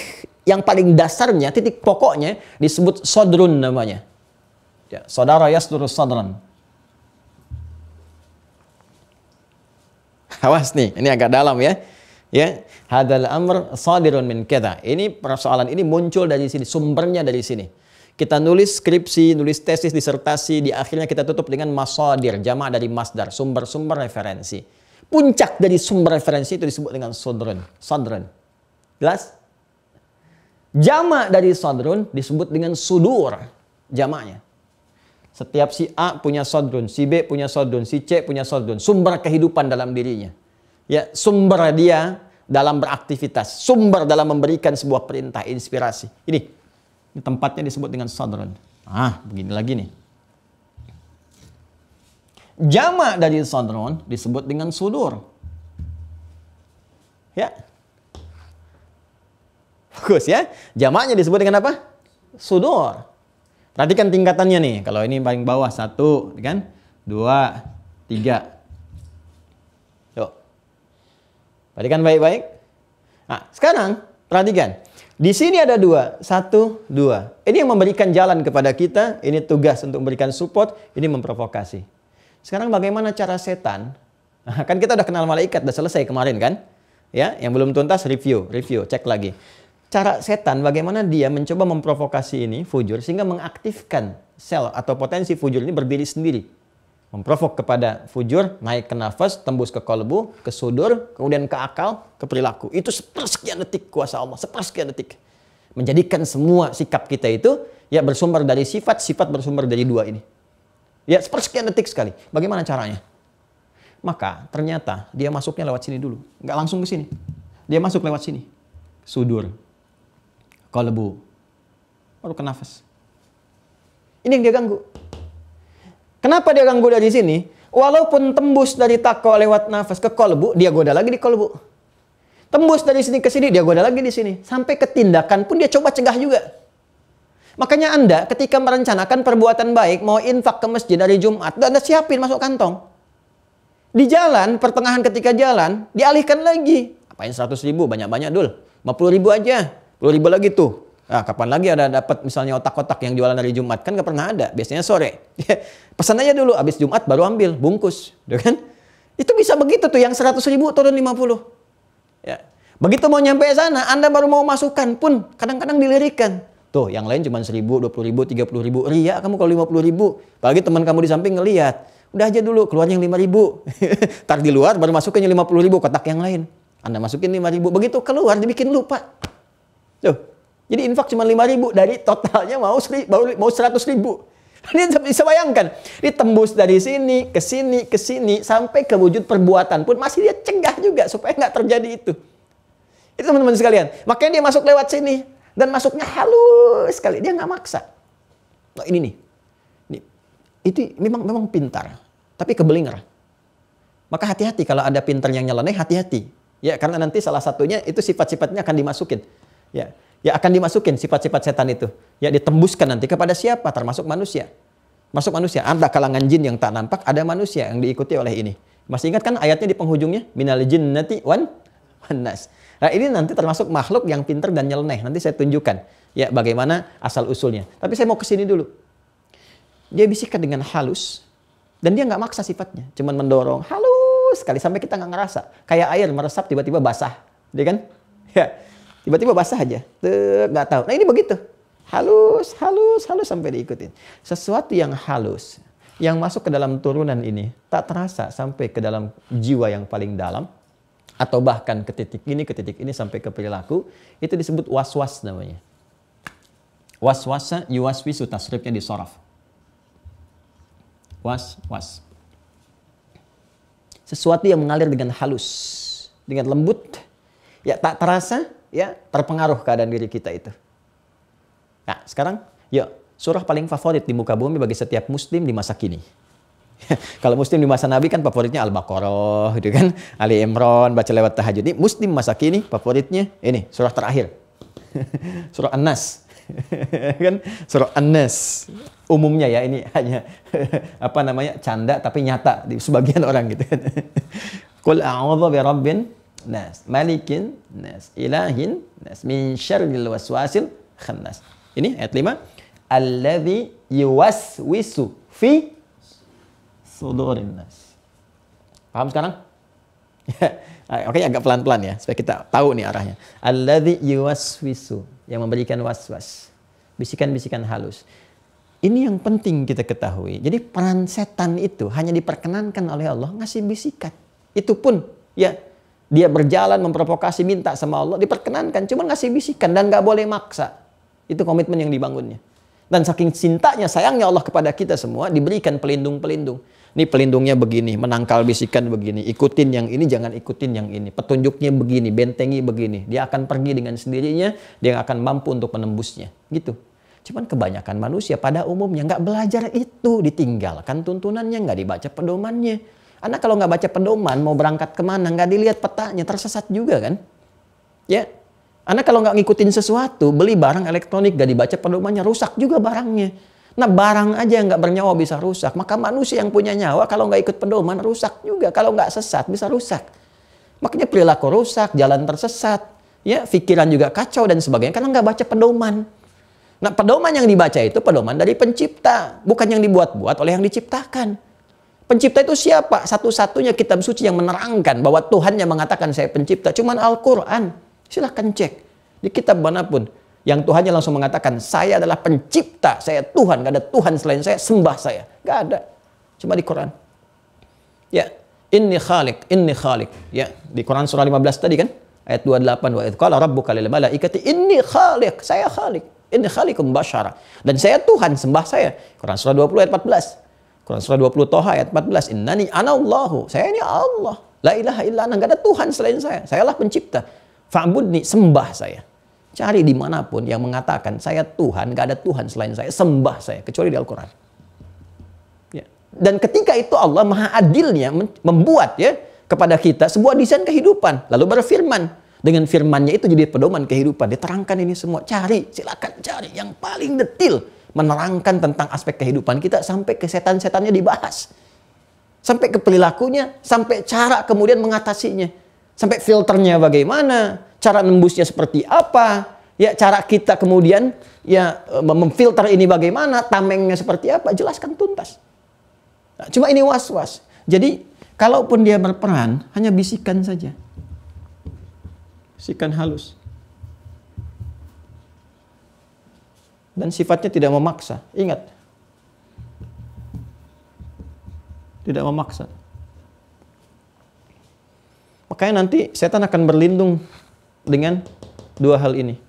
yang paling dasarnya, titik pokoknya disebut sodrun namanya. Ya, saudara yasduru sodran. Awas nih, ini agak dalam ya. Ya, hadal amr sadirun min kada. Ini persoalan ini muncul dari sini, sumbernya dari sini. Kita nulis skripsi, nulis tesis, disertasi, di akhirnya kita tutup dengan masadir, jamak dari masdar, sumber-sumber referensi. Puncak dari sumber referensi itu disebut dengan sodrun. Sodrun. Jelas? Jamak dari sodrun disebut dengan sudur. Jamaknya. Setiap si A punya sodrun, si B punya sodrun, si C punya sodrun. Sumber kehidupan dalam dirinya. Ya, sumber dia dalam beraktivitas. Sumber dalam memberikan sebuah perintah, inspirasi. Ini tempatnya disebut dengan sodrun. Begini lagi nih. Jamak dari sodrun disebut dengan sudur. Ya. Fokus ya. Jamaknya disebut dengan apa? Sudur. Perhatikan tingkatannya nih. Kalau ini paling bawah 1, kan? 2, 3. Yuk. Perhatikan baik-baik. Nah, sekarang Perhatikan. Di sini ada dua. 1, 2. Ini yang memberikan jalan kepada kita. Ini tugas untuk memberikan support. Ini memprovokasi. Sekarang bagaimana cara setan? Kan kita udah kenal malaikat. Udah selesai kemarin kan? Ya, yang belum tuntas review. Cek lagi. Cara setan bagaimana dia mencoba memprovokasi ini, fujur, sehingga mengaktifkan sel atau potensi fujur ini berdiri sendiri. Memprovok kepada fujur, naik ke nafas, tembus ke kolbu, ke sudur, kemudian ke akal, ke perilaku. Itu sepersekian detik kuasa Allah, sepersekian detik. Menjadikan semua sikap kita itu ya bersumber dari sifat bersumber dari dua ini. Ya sepersekian detik sekali. Bagaimana caranya? Maka ternyata dia masuknya lewat sini dulu. Nggak langsung ke sini. Dia masuk lewat sini. Sudur, kolbu, baru ke nafas. Ini yang dia ganggu. Kenapa dia ganggu dari sini? Walaupun tembus dari tako lewat nafas ke kolbu, dia goda lagi di kolbu. Tembus dari sini ke sini, dia goda lagi di sini. Sampai ke tindakan pun dia coba cegah juga. Makanya Anda ketika merencanakan perbuatan baik, mau infak ke masjid dari Jumat, Anda siapin masuk kantong. Di jalan, pertengahan ketika jalan, dialihkan lagi. Apain 100 ribu, banyak-banyak dul. 50 ribu aja, 10 ribu lagi tuh. Nah, kapan lagi ada dapat misalnya otak-otak yang jualan dari Jumat? Kan nggak pernah ada, biasanya sore. Pesan aja dulu, habis Jumat baru ambil, bungkus. Kan? Itu bisa begitu tuh, yang 100 ribu turun 50. Ya. Begitu mau nyampe sana, Anda baru mau masukkan pun kadang-kadang dilirikan. Tuh, yang lain cuma 1.000, 20.000, 30.000. Ria kamu kalau 50.000. Apalagi teman kamu di samping ngelihat. Udah aja dulu, keluar yang 5.000. Tar di luar baru masukin yang 50.000 kotak yang lain. Anda masukin 5.000. Begitu keluar dibikin lupa. Tuh. Jadi infak cuma 5.000 dari totalnya mau 100.000. Ini bisa bayangkan. Ini tembus dari sini, ke sini, sampai ke wujud perbuatan pun masih dia cegah juga supaya nggak terjadi itu. Itu teman-teman sekalian. Makanya dia masuk lewat sini. Dan masuknya halus sekali. Dia nggak maksa. Nah, ini nih. Itu memang pintar. Tapi kebelinger. Maka hati-hati kalau ada pintar yang nyeleneh, hati-hati. Ya, karena nanti salah satunya itu sifat-sifatnya akan dimasukin. Ya akan dimasukin sifat-sifat setan itu. Ya ditembuskan nanti kepada siapa? Termasuk manusia. Masuk manusia. Ada kalangan jin yang tak nampak, ada manusia yang diikuti oleh ini. Masih ingat kan ayatnya di penghujungnya? Minal jinnati wan nas. Nah ini nanti termasuk makhluk yang pintar dan nyeleneh. Nanti saya tunjukkan ya bagaimana asal-usulnya. Tapi saya mau ke sini dulu. Dia bisikan dengan halus. Dan dia nggak maksa sifatnya. Cuman mendorong halus sekali sampai kita nggak ngerasa. Kayak air meresap tiba-tiba basah. Dia kan? Ya. Tiba-tiba basah aja, nggak tahu. Nah ini begitu, halus sampai diikutin. Sesuatu yang halus, yang masuk ke dalam turunan ini, tak terasa sampai ke dalam jiwa yang paling dalam, atau bahkan ke titik ini sampai ke perilaku, itu disebut waswas namanya. Waswasa yuwaswisu, tasrifnya di soraf. Was. Sesuatu yang mengalir dengan halus, dengan lembut, ya tak terasa, ya terpengaruh keadaan diri kita itu. Nah sekarang yuk surah paling favorit di muka bumi bagi setiap muslim di masa kini. Kalau muslim di masa Nabi kan favoritnya Al-Baqarah gitu kan, Ali Imran baca lewat tahajud. Ini muslim masa kini favoritnya ini surah terakhir. Surah An-Nas. Kan surah An-Nas. Umumnya ya ini hanya apa namanya canda tapi nyata di sebagian orang gitu kan. Qul a'udzu birabbin nas, malikin nas, ilahin nas, min syarril waswasil khannas. Ini ayat 5. Alladzi yuwaswisu fi sudurin nas. Paham sekarang? Oke, agak pelan-pelan ya supaya kita tahu nih arahnya. Alladzi yuwaswisu, yang memberikan waswas. Bisikan-bisikan halus. Ini yang penting kita ketahui. Jadi peran setan itu hanya diperkenankan oleh Allah ngasih bisikan. Itu pun ya dia berjalan memprovokasi minta sama Allah diperkenankan, cuma ngasih bisikan dan nggak boleh maksa. Itu komitmen yang dibangunnya. Dan saking cintanya, sayangnya Allah kepada kita semua diberikan pelindung-pelindung. Ini pelindungnya begini, menangkal bisikan begini, ikutin yang ini, jangan ikutin yang ini. Petunjuknya begini, bentengi begini. Dia akan pergi dengan sendirinya, dia akan mampu untuk menembusnya. Gitu. Cuman kebanyakan manusia pada umumnya nggak belajar itu, ditinggalkan tuntunannya, nggak dibaca pedomannya. Anak kalau nggak baca pedoman, mau berangkat kemana, nggak dilihat petanya, tersesat juga kan? Ya, anak kalau nggak ngikutin sesuatu, beli barang elektronik, nggak dibaca pedomannya, rusak juga barangnya. Nah, barang aja yang nggak bernyawa bisa rusak. Maka manusia yang punya nyawa, kalau nggak ikut pedoman, rusak juga. Kalau nggak sesat, bisa rusak. Makanya perilaku rusak, jalan tersesat. ya pikiran juga kacau dan sebagainya karena nggak baca pedoman. Nah, pedoman yang dibaca itu pedoman dari pencipta, bukan yang dibuat-buat oleh yang diciptakan. Pencipta itu siapa? Satu-satunya kitab suci yang menerangkan bahwa Tuhan yang mengatakan saya pencipta cuman Al-Quran. Silahkan cek di kitab manapun yang Tuhannya langsung mengatakan saya adalah pencipta, saya Tuhan, gak ada Tuhan selain saya, sembah saya. Gak ada, cuma di Quran. Ya, inni khaliq. Ya, di Quran surah 15 tadi kan, ayat 28, wa idh qala rabbuka lil malaikati inni khaliq, saya khaliq, inni khaliqum basyara, dan saya Tuhan, sembah saya. Quran surah 20 ayat 14. Quran surah 20 Toha ayat 14, innani anallahu, saya ini Allah, la ilaha illa ana, gak ada Tuhan selain saya, sayalah pencipta. Fa'budni, sembah saya. Cari dimanapun yang mengatakan saya Tuhan, gak ada Tuhan selain saya, sembah saya, kecuali di Al-Quran. Ya. Dan ketika itu Allah maha adilnya membuat ya kepada kita sebuah desain kehidupan, lalu berfirman. Dengan firmannya itu jadi pedoman kehidupan, diterangkan ini semua. Cari, silakan cari yang paling detil, menerangkan tentang aspek kehidupan kita sampai ke setan-setannya dibahas. Sampai ke perilakunya, sampai cara kemudian mengatasinya. Sampai filternya bagaimana, cara nembusnya seperti apa, ya cara kita kemudian ya memfilter ini bagaimana, tamengnya seperti apa, jelaskan tuntas. Nah, cuma ini was-was. Jadi kalaupun dia berperan, hanya bisikan saja. Bisikan halus. Dan sifatnya tidak memaksa. Ingat. Tidak memaksa. Makanya nanti setan akan berlindung dengan dua hal ini.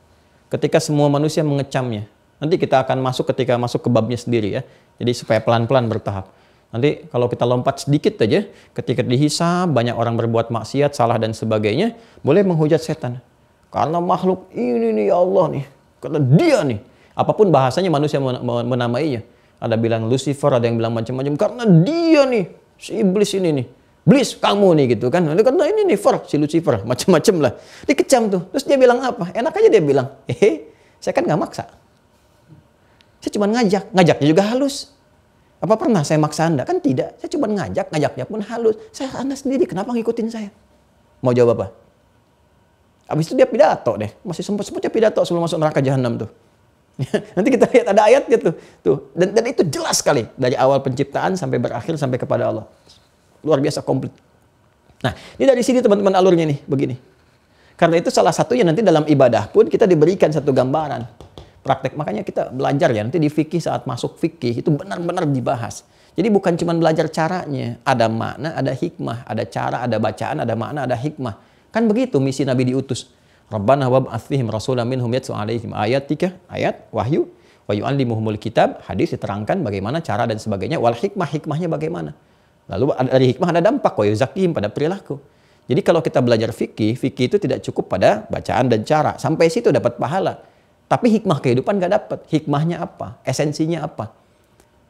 Ketika semua manusia mengecamnya. Nanti kita akan ketika masuk ke babnya sendiri ya. Jadi supaya pelan-pelan bertahap. Nanti kalau kita lompat sedikit aja, ketika dihisab, banyak orang berbuat maksiat, salah dan sebagainya, boleh menghujat setan. Karena makhluk ini nih ya Allah nih. Karena dia nih. Apapun bahasanya manusia menamainya. Ada bilang Lucifer, ada yang bilang macam-macam. Karena dia nih, si iblis ini nih. Iblis kamu nih gitu kan. Karena ini nih si Lucifer, macam-macam lah. Dikecam tuh. Terus dia bilang apa? Enak aja dia bilang, saya kan gak maksa. Saya cuma ngajak. Ngajaknya juga halus. Apa pernah saya maksa Anda? Kan tidak. Saya cuma ngajaknya pun halus. Saya Anda sendiri, kenapa ngikutin saya? Mau jawab apa? Habis itu dia pidato deh. Masih sempat-sempatnya pidato sebelum masuk neraka jahanam tuh. Nanti kita lihat ada ayatnya tuh. Dan itu jelas sekali. Dari awal penciptaan sampai berakhir sampai kepada Allah. Luar biasa komplit. Nah, ini dari sini teman-teman alurnya nih, begini. Karena itu salah satunya nanti dalam ibadah pun kita diberikan satu gambaran. Praktek, makanya kita belajar ya, nanti di fikih saat masuk fikih itu benar-benar dibahas. Jadi bukan cuma belajar caranya, ada makna, ada hikmah, ada cara, ada bacaan, ada makna, ada hikmah. Kan begitu misi Nabi diutus. Rabbana wab'ats fihim rasulan minhum yatlu 'alaihim ayatika, ayat wahyu, wa yu'allimuhumul kitab, hadis diterangkan bagaimana cara dan sebagainya, wal hikmah, hikmahnya bagaimana. Lalu dari hikmah ada dampak, wa yuzakkihim, pada perilaku. Jadi kalau kita belajar fikih itu tidak cukup pada bacaan dan cara, sampai situ dapat pahala. Tapi hikmah kehidupan gak dapat. Hikmahnya apa? Esensinya apa?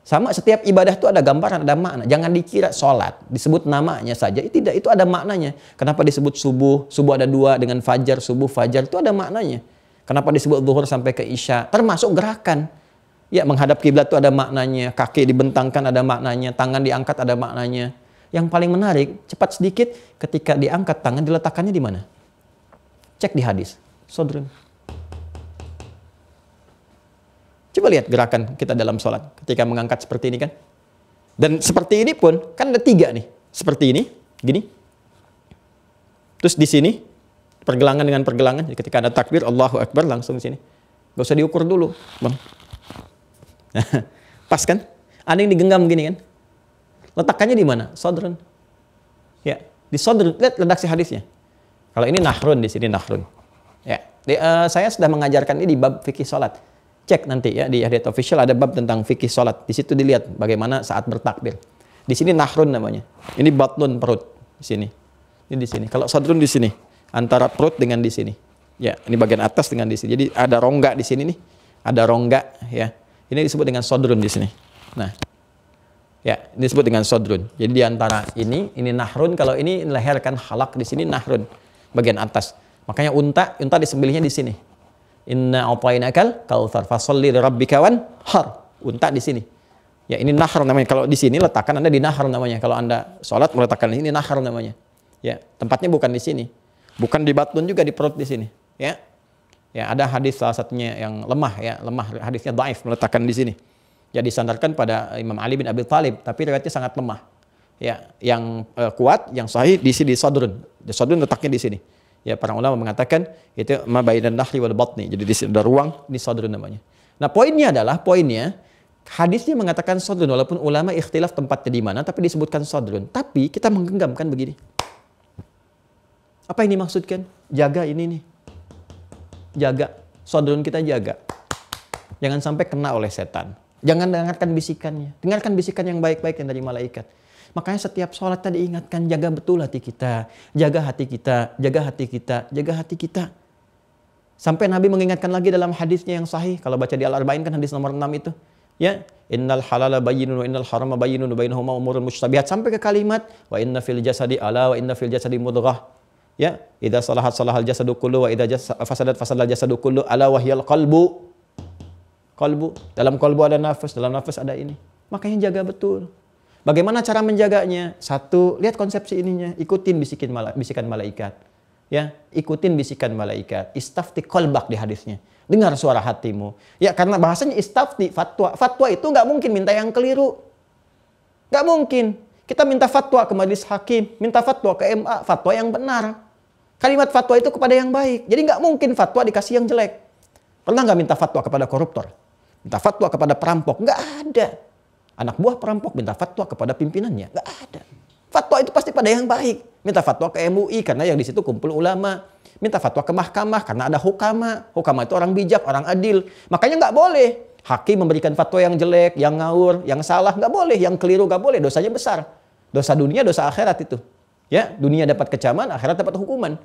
Sama setiap ibadah itu ada gambaran, ada makna. Jangan dikira sholat, disebut namanya saja. Tidak, itu ada maknanya. Kenapa disebut subuh? Subuh ada dua dengan fajar, subuh, fajar. Itu ada maknanya. Kenapa disebut zuhur sampai ke isya? Termasuk gerakan. Ya, menghadap kiblat itu ada maknanya. Kaki dibentangkan ada maknanya. Tangan diangkat ada maknanya. Yang paling menarik, cepat sedikit, ketika diangkat tangan diletakkannya di mana? Cek di hadis. Sodrun. Coba lihat gerakan kita dalam sholat ketika mengangkat seperti ini kan. Dan seperti ini pun kan ada tiga nih. Seperti ini, gini. Terus di sini, pergelangan dengan pergelangan. Jadi ketika ada takbir, Allahu Akbar, langsung di sini. Gak usah diukur dulu, Bang. Pas kan? Ada yang digenggam gini kan. Letakkannya di mana? Sodrun. Ya, di sodrun. Lihat redaksi hadisnya. Kalau ini nahrun, di sini nahrun. Ya, saya sudah mengajarkan ini di bab fikih sholat. Cek nanti ya di Hadith Official ada bab tentang fikih sholat. Di situ dilihat bagaimana saat bertakbir. Di sini nahrun namanya. Ini batnun, perut di sini. Ini di sini. Kalau sadrun di sini, antara perut dengan di sini. Ya, ini bagian atas dengan di sini. Jadi ada rongga di sini nih. Ada rongga ya. Ini disebut dengan sadrun di sini. Nah. Ya, ini disebut dengan sadrun. Jadi di antara ini nahrun. Kalau ini leher kan halak, di sini nahrun bagian atas. Makanya unta disembelihnya di sini. Inna a'tainakal kautsar fasholli lirabbika wanhar. Unta di sini. Ya, ini nahr namanya. Kalau di sini letakkan Anda di nahr namanya. Kalau Anda sholat meletakkan ini nahr namanya. Ya, tempatnya bukan di sini. Bukan di batun juga, di perut di sini. Ya. Ya, ada hadis salah satunya yang lemah ya, hadisnya dhaif meletakkan di sini. Ya disandarkan pada Imam Ali bin Abi Thalib, tapi riwayatnya sangat lemah. Ya, yang kuat, yang sahih di sini sadrun. Sadrun letaknya di sini. Ya, para ulama mengatakan itu ma bainan nahri wal batni. Jadi di sini ada ruang, ini sadrun namanya. Nah, poinnya hadisnya mengatakan sadrun, walaupun ulama ikhtilaf tempatnya di mana, tapi disebutkan sadrun. Tapi kita menggenggamkan begini. Apa ini maksudkan? Jaga ini nih. Jaga, sadrun kita jaga. Jangan sampai kena oleh setan. Jangan dengarkan bisikannya. Dengarkan bisikan yang baik-baik yang dari malaikat. Makanya setiap sholat tadi ingatkan, jaga betul hati kita. Jaga hati kita, jaga hati kita, jaga hati kita. Sampai Nabi mengingatkan lagi dalam hadisnya yang sahih. Kalau baca di Al-Arba'in kan hadis nomor 6 itu. Ya, innal halala bayyinun wa innal harama bayyinun wa bainahuma umurun mushtabihat. Sampai ke kalimat, wa inna fil jasadi ala wa inna fil jasadi mudghah. Ya, idza salahat salahal jasadu kullu wa idza fasadat fasadal jasadu kullu ala wahyal qalbu. Qalbu, dalam qalbu ada nafas, dalam nafas ada ini. Makanya jaga betul. Bagaimana cara menjaganya? Satu, lihat konsepsi ininya, ikutin bisikan malaikat. Ya, ikutin bisikan malaikat. Istafti qalbak di hadisnya. Dengar suara hatimu. Ya, karena bahasanya istafti, fatwa. Fatwa itu nggak mungkin minta yang keliru. Nggak mungkin. Kita minta fatwa ke majelis hakim, minta fatwa ke MA, fatwa yang benar. Kalimat fatwa itu kepada yang baik. Jadi nggak mungkin fatwa dikasih yang jelek. Pernah nggak minta fatwa kepada koruptor? Minta fatwa kepada perampok? Nggak ada. Anak buah perampok minta fatwa kepada pimpinannya? Nggak ada. Fatwa itu pasti pada yang baik. Minta fatwa ke MUI karena yang di situ kumpul ulama. Minta fatwa ke mahkamah karena ada hukama. Hukama itu orang bijak, orang adil. Makanya nggak boleh hakim memberikan fatwa yang jelek, yang ngawur, yang salah. Nggak boleh, yang keliru nggak boleh. Dosanya besar. Dosa dunia, dosa akhirat itu. Ya, dunia dapat kecaman, akhirat dapat hukuman.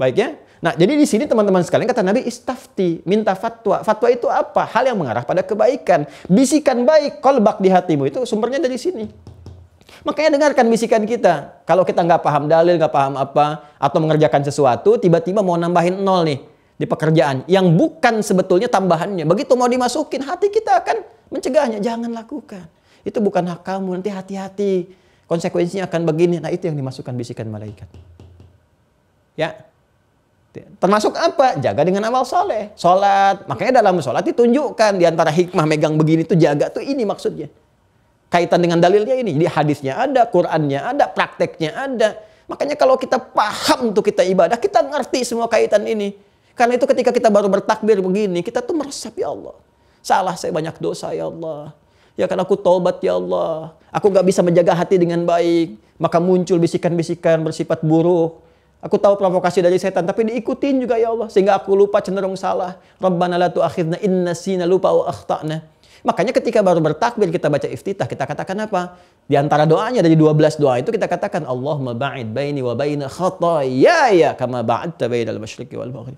Baik ya. Nah, jadi di sini teman-teman sekalian kata Nabi istafti, minta fatwa. Fatwa itu apa? Hal yang mengarah pada kebaikan. Bisikan baik, qalbak di hatimu itu sumbernya dari sini. Makanya dengarkan bisikan kita. Kalau kita nggak paham dalil, nggak paham apa, atau mengerjakan sesuatu, tiba-tiba mau nambahin 0 nih di pekerjaan, yang bukan sebetulnya tambahannya. Begitu mau dimasukin, hati kita akan mencegahnya. Jangan lakukan. Itu bukan hak kamu, nanti hati-hati. Konsekuensinya akan begini. Nah, itu yang dimasukkan bisikan malaikat. Ya. Termasuk apa? Jaga dengan amal soleh. Sholat. Makanya dalam sholat ditunjukkan di antara hikmah megang begini tuh jaga tuh ini maksudnya. Kaitan dengan dalilnya ini. Jadi hadisnya ada, Qur'annya ada, prakteknya ada. Makanya kalau kita paham tuh kita ibadah, kita ngerti semua kaitan ini. Karena itu ketika kita baru bertakbir begini, kita tuh meresap, ya Allah. Salah saya banyak dosa, ya Allah. Ya kan aku taubat, ya Allah. Aku gak bisa menjaga hati dengan baik. Maka muncul bisikan-bisikan bersifat buruk. Aku tahu provokasi dari setan, tapi diikutin juga, ya Allah. Sehingga aku lupa, cenderung salah. Rabbana la tu'akhidna in nasina lupa wa akhta'na. Makanya ketika baru bertakbir kita baca iftitah, kita katakan apa? Di antara doanya dari 12 doa itu kita katakan Allahumma ba'id baini wa baina khataaya kama ba'adta bainal masyriqi wal maghrib.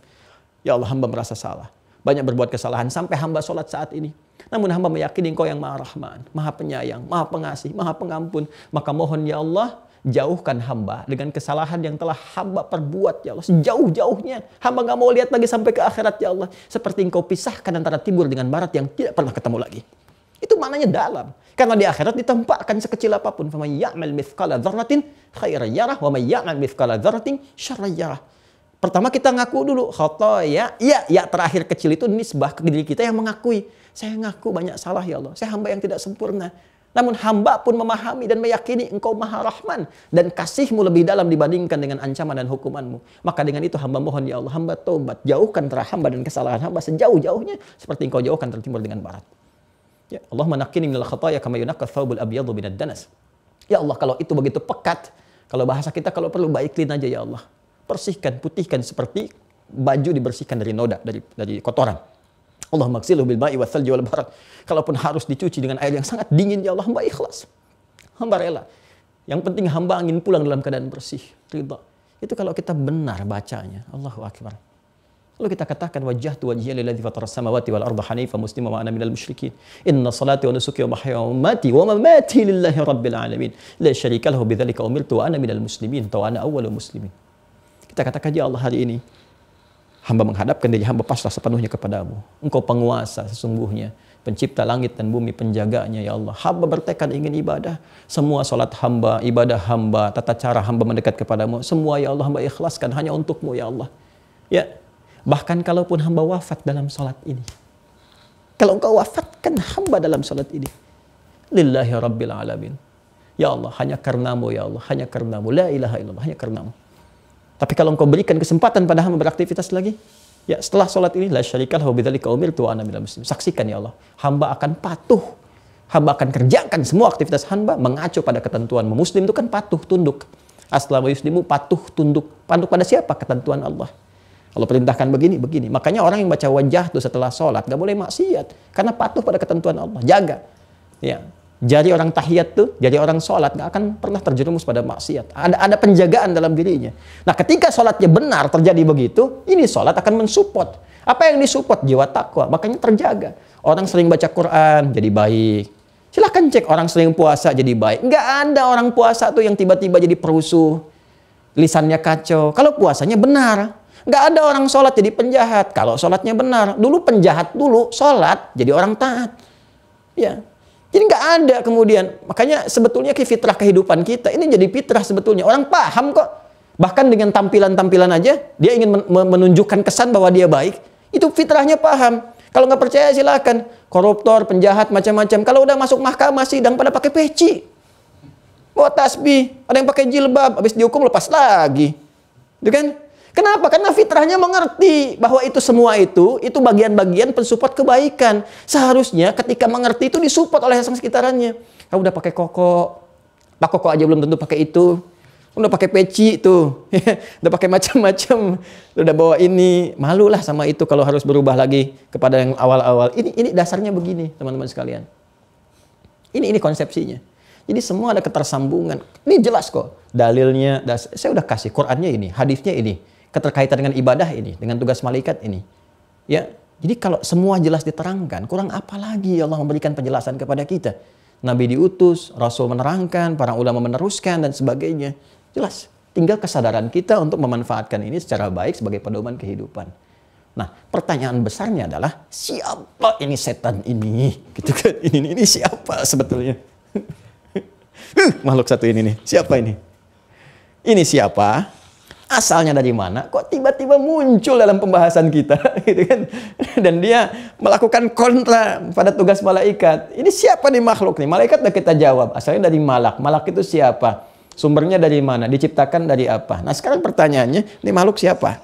Ya Allah, hamba merasa salah. Banyak berbuat kesalahan sampai hamba sholat saat ini. Namun hamba meyakini Engkau yang Maha Rahman, Maha Penyayang, Maha Pengasih, Maha Pengampun. Maka mohon ya Allah, jauhkan hamba dengan kesalahan yang telah hamba perbuat, ya Allah. Sejauh-jauhnya. Hamba gak mau lihat lagi sampai ke akhirat, ya Allah. Seperti Engkau pisahkan antara timur dengan barat yang tidak pernah ketemu lagi. Itu maknanya dalam. Karena di akhirat ditempatkan sekecil apapun. فَمَنْ يَعْمَلْ مِثْقَالَ ذَرَّةٍ خَيْرًا يَرَهُ وَمَنْ يَعْمَلْ مِثْقَالَ ذَرَّةٍ شَرًّا يَرَهُ. Pertama kita ngaku dulu. Khotoya. Ya terakhir kecil itu nisbah ke diri kita yang mengakui. Saya ngaku banyak salah, ya Allah. Saya hamba yang tidak sempurna. Namun hamba pun memahami dan meyakini Engkau Maha Rahman. Dan kasih-Mu lebih dalam dibandingkan dengan ancaman dan hukuman-Mu. Maka dengan itu hamba mohon, ya Allah, hamba taubat. Jauhkan antara hamba dan kesalahan hamba sejauh-jauhnya. Seperti Engkau jauhkan antara timur dengan barat. Ya Allah, naqqini minal khataaya kama yunaqqa thawbul abyadu minad danas. Ya Allah, kalau itu begitu pekat. Kalau bahasa kita kalau perlu baiklin aja, ya Allah. Bersihkan, putihkan seperti baju dibersihkan dari noda, dari kotoran. Allah maghsilhu bil ma'i wath-thalji wal barad. Kalaupun harus dicuci dengan air yang sangat dingin, ya Allah, hamba ikhlas. Hamba rela. Yang penting hamba ingin pulang dalam keadaan bersih, ridha. Itu kalau kita benar bacanya. Allahu akbar. Lalu kita katakan wajjahtu wajhiya lilladzi fatara as-samawati wal arda hanifan musliman wa ana minal musyrikin. Inna salati wa nusuki wa mahyaya wa mamati wa mamati lillahi rabbil alamin. La syarika lahu bidzalika umirtu wa ana minal muslimin wa ana awwalul muslimin. Kita katakan, ya Allah, hari ini hamba menghadapkan diri hamba pasrah sepenuhnya kepadamu. Engkau penguasa sesungguhnya, pencipta langit dan bumi, penjaganya, ya Allah. Hamba bertekad ingin ibadah. Semua salat hamba, ibadah hamba, tata cara hamba mendekat kepadamu. Semua, ya Allah, hamba ikhlaskan hanya untukmu, ya Allah. Ya, Bahkan kalaupun hamba wafat dalam sholat ini. Kalau engkau wafatkan hamba dalam sholat ini. Lillahi Rabbil Alamin. Ya Allah, hanya karenamu ya Allah. Hanya karenamu. La ilaha illallah, hanya karenamu. Tapi kalau engkau berikan kesempatan pada hamba beraktivitas lagi. Ya setelah sholat ini. La syarikal bidzalika umirtu wa ana minal muslimin. Saksikan ya Allah. Hamba akan patuh. Hamba akan kerjakan semua aktivitas hamba mengacu pada ketentuan. Muslim itu kan patuh, tunduk. Aslama yuslimu, patuh, tunduk. Patuh pada siapa? Ketentuan Allah. Allah perintahkan begini, begini. Makanya orang yang baca wajah tuh setelah sholat gak boleh maksiat, karena patuh pada ketentuan Allah. Jaga. Ya, jari orang tahiyat tuh, jari orang sholat gak akan pernah terjerumus pada maksiat. Ada penjagaan dalam dirinya. Nah, ketika sholatnya benar terjadi begitu, ini sholat akan mensupport. Apa yang disupport? Jiwa takwa. Makanya terjaga. Orang sering baca Quran jadi baik. Silahkan cek orang sering puasa jadi baik. Nggak ada orang puasa tuh yang tiba-tiba jadi perusuh, lisannya kacau. Kalau puasanya benar. Nggak ada orang sholat jadi penjahat. Kalau sholatnya benar. Dulu penjahat dulu, sholat jadi orang taat. Ya. Jadi nggak ada kemudian. Makanya sebetulnya fitrah kehidupan kita ini jadi fitrah sebetulnya. Orang paham kok. Bahkan dengan tampilan-tampilan aja, dia ingin menunjukkan kesan bahwa dia baik. Itu fitrahnya paham. Kalau nggak percaya silakan. Koruptor, penjahat, macam-macam. Kalau udah masuk mahkamah sidang pada pakai peci. Bawa tasbih. Ada yang pakai jilbab. Habis dihukum lepas lagi. Itu kan? Kenapa? Karena fitrahnya mengerti bahwa itu semua itu bagian-bagian pensupport kebaikan. Seharusnya ketika mengerti itu disupport oleh sekitarnya. Kalau udah pakai koko, Pak Koko aja belum tentu pakai itu. Udah pakai peci tuh, udah pakai macam-macam, udah bawa ini, malulah sama itu kalau harus berubah lagi kepada yang awal-awal. Ini dasarnya begini, teman-teman sekalian. Ini konsepsinya. Jadi semua ada ketersambungan. Ini jelas kok. Dalilnya, saya udah kasih Qur'annya ini, hadisnya ini, keterkaitan dengan ibadah ini, dengan tugas malaikat ini. Ya, jadi kalau semua jelas diterangkan, kurang apa lagi Allah memberikan penjelasan kepada kita? Nabi diutus, Rasul menerangkan, para ulama meneruskan dan sebagainya. Jelas, tinggal kesadaran kita untuk memanfaatkan ini secara baik sebagai pedoman kehidupan. Nah, pertanyaan besarnya adalah siapa ini setan ini? Gitu kan? Ini siapa sebetulnya? Makhluk satu ini nih. Siapa ini? Ini siapa? Asalnya dari mana? Kok tiba-tiba muncul dalam pembahasan kita? Gitu kan? Dan dia melakukan kontra pada tugas malaikat. Ini siapa nih makhluk nih? Malaikat udah kita jawab. Asalnya dari malak. Malak itu siapa? Sumbernya dari mana? Diciptakan dari apa? Nah sekarang pertanyaannya, ini makhluk siapa?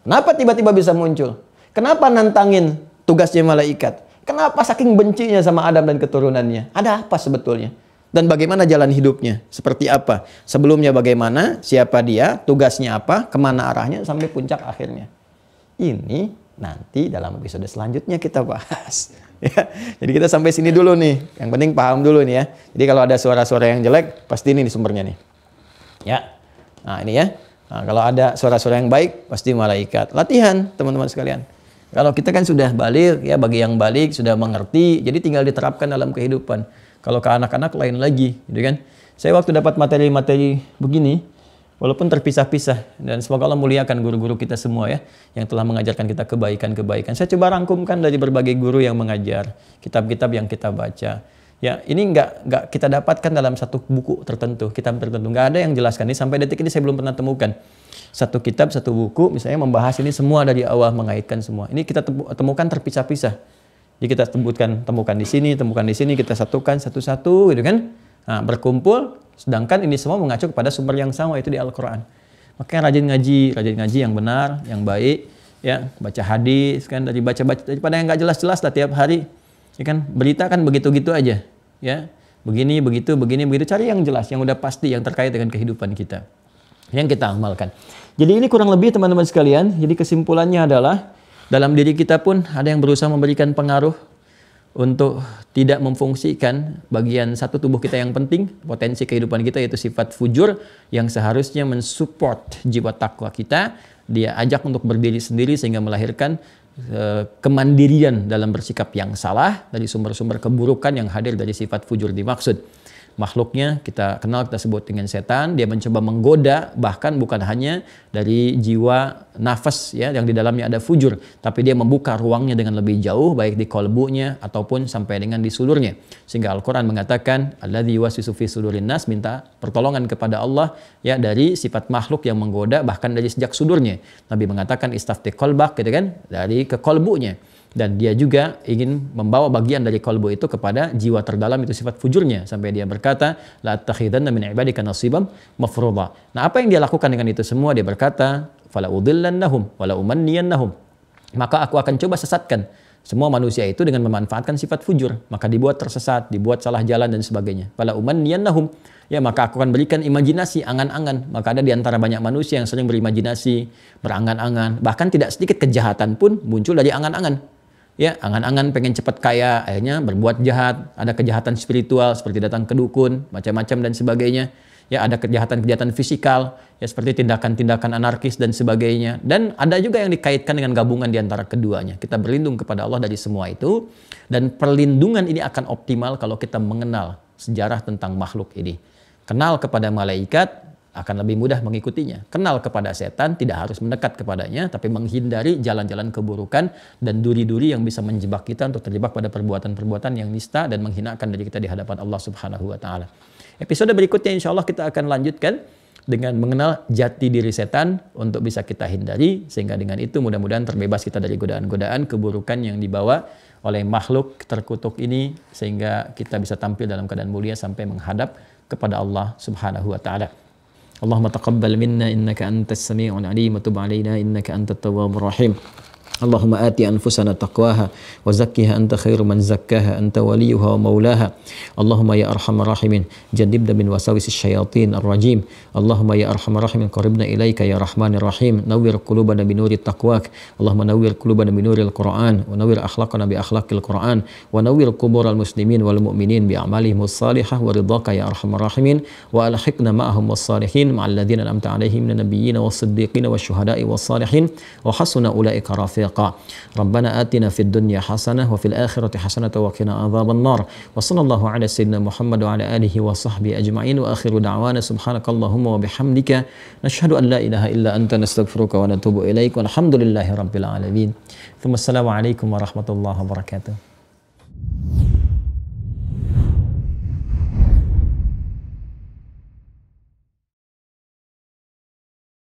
Kenapa tiba-tiba bisa muncul? Kenapa nantangin tugasnya malaikat? Kenapa saking bencinya sama Adam dan keturunannya? Ada apa sebetulnya? Dan bagaimana jalan hidupnya? Seperti apa? Sebelumnya bagaimana? Siapa dia? Tugasnya apa? Kemana arahnya? Sampai puncak akhirnya. Ini nanti dalam episode selanjutnya kita bahas. Ya, jadi kita sampai sini dulu nih. Yang penting paham dulu nih ya. Jadi kalau ada suara-suara yang jelek, pasti ini sumbernya nih. Ya. Nah, ini ya. Nah, kalau ada suara-suara yang baik, pasti malaikat. Latihan, teman-teman sekalian. Kalau kita kan sudah balik, ya bagi yang balik sudah mengerti, jadi tinggal diterapkan dalam kehidupan. Kalau ke anak-anak lain lagi, gitu kan. Saya waktu dapat materi-materi begini, walaupun terpisah-pisah, dan semoga Allah muliakan guru-guru kita semua ya, yang telah mengajarkan kita kebaikan-kebaikan. Saya coba rangkumkan dari berbagai guru yang mengajar, kitab-kitab yang kita baca. Ya, ini nggak kita dapatkan dalam satu buku tertentu, kitab tertentu. Nggak ada yang jelaskan ini, sampai detik ini saya belum pernah temukan. Satu kitab, satu buku, misalnya membahas ini semua dari awal, mengaitkan semua. Ini kita temukan terpisah-pisah. Jadi kita temukan di sini, kita satukan satu-satu, gitu kan? Nah, berkumpul. Sedangkan ini semua mengacu kepada sumber yang sama, itu di Al-Quran. Makanya rajin ngaji yang benar, yang baik, ya baca hadis kan, baca daripada yang nggak jelas-jelas lah tiap hari, ya kan berita kan begitu-gitu aja, ya begini begitu, cari yang jelas, yang udah pasti, yang terkait dengan kehidupan kita, yang kita amalkan. Jadi ini kurang lebih teman-teman sekalian. Jadi kesimpulannya adalah dalam diri kita pun ada yang berusaha memberikan pengaruh untuk tidak memfungsikan bagian satu tubuh kita yang penting, potensi kehidupan kita, yaitu sifat fujur yang seharusnya mensupport jiwa takwa kita. Dia ajak untuk berdiri sendiri sehingga melahirkan kemandirian dalam bersikap yang salah dari sumber-sumber keburukan yang hadir dari sifat fujur dimaksud. makhluknya kita kenal, kita sebut dengan setan. Dia mencoba menggoda, bahkan bukan hanya dari jiwa nafas ya yang di dalamnya ada fujur, tapi dia membuka ruangnya dengan lebih jauh, baik di kolbunya ataupun sampai dengan di sudurnya. Sehingga Al-Quran mengatakan alladzi yuwaswisu fi sudurin nas, minta pertolongan kepada Allah ya dari sifat makhluk yang menggoda, bahkan dari sejak sudurnya. Nabi mengatakan istafti qalbak gitu kan, dari ke kolbunya. Dan dia juga ingin membawa bagian dari kolbu itu kepada jiwa terdalam, itu sifat fujurnya. Sampai dia berkata, la attakhidanna min ibadika nasiban mafruḍa. Nah, apa yang dia lakukan dengan itu semua? Dia berkata, fala udhillannahum wala umanniyannahum. Maka aku akan coba sesatkan semua manusia itu dengan memanfaatkan sifat fujur. Maka dibuat tersesat, dibuat salah jalan dan sebagainya. Fala umanniyannahum. Ya, maka aku akan berikan imajinasi, angan-angan. Maka ada di antara banyak manusia yang sering berimajinasi, berangan-angan. Bahkan tidak sedikit kejahatan pun muncul dari angan-angan. Ya, angan-angan pengen cepat kaya, akhirnya berbuat jahat. Ada kejahatan spiritual seperti datang ke dukun, macam-macam dan sebagainya. Ya, ada kejahatan-kejahatan fisikal, ya seperti tindakan-tindakan anarkis dan sebagainya. Dan ada juga yang dikaitkan dengan gabungan di antara keduanya. Kita berlindung kepada Allah dari semua itu. Dan perlindungan ini akan optimal kalau kita mengenal sejarah tentang makhluk ini. Kenal kepada malaikat, akan lebih mudah mengikutinya. Kenal kepada setan, tidak harus mendekat kepadanya, tapi menghindari jalan-jalan keburukan dan duri-duri yang bisa menjebak kita untuk terjebak pada perbuatan-perbuatan yang nista dan menghinakan diri kita di hadapan Allah Subhanahu wa Ta'ala. Episode berikutnya insya Allah kita akan lanjutkan dengan mengenal jati diri setan untuk bisa kita hindari, sehingga dengan itu mudah-mudahan terbebas kita dari godaan-godaan keburukan yang dibawa oleh makhluk terkutuk ini, sehingga kita bisa tampil dalam keadaan mulia sampai menghadap kepada Allah Subhanahu wa Ta'ala. اللهم تقبل منا إنك أنت السميع العليم وتب علينا إنك أنت التواب الرحيم اللهم آت أنفسنا تقواها وزكها أنت خير من زكاها أنت وليها ومولاها اللهم يا أرحم الراحمين جنبنا من وساوس الشياطين الرجيم اللهم يا أرحم الراحمين قربنا إليك يا رحمن الرحيم نور قلوبنا بنور تقواك اللهم نور قلوبنا بنور القرآن ونور أخلاقنا بأخلاق القرآن ونور قبور المسلمين والمؤمنين بأعمالهم الصالحة ورضاك يا أرحم الراحمين وألحقنا معهم والصالحين مع الذين أنعمت عليهم من النبيين والصديقين والشهداء والصالحين وحسن أولئك رفيقا ربنا آتنا في الدنيا حسنة وفي الآخرة حسنة وقنا عذاب النار وصلى الله على سيدنا محمد وعلى آله وصحبه أجمعين وآخر دعوانا سبحانك اللهم وبحمدك نشهد أن لا إله إلا أنت نستغفرك ونتوب إليك والحمد لله رب العالمين ثم السلام عليكم ورحمة الله وبركاته.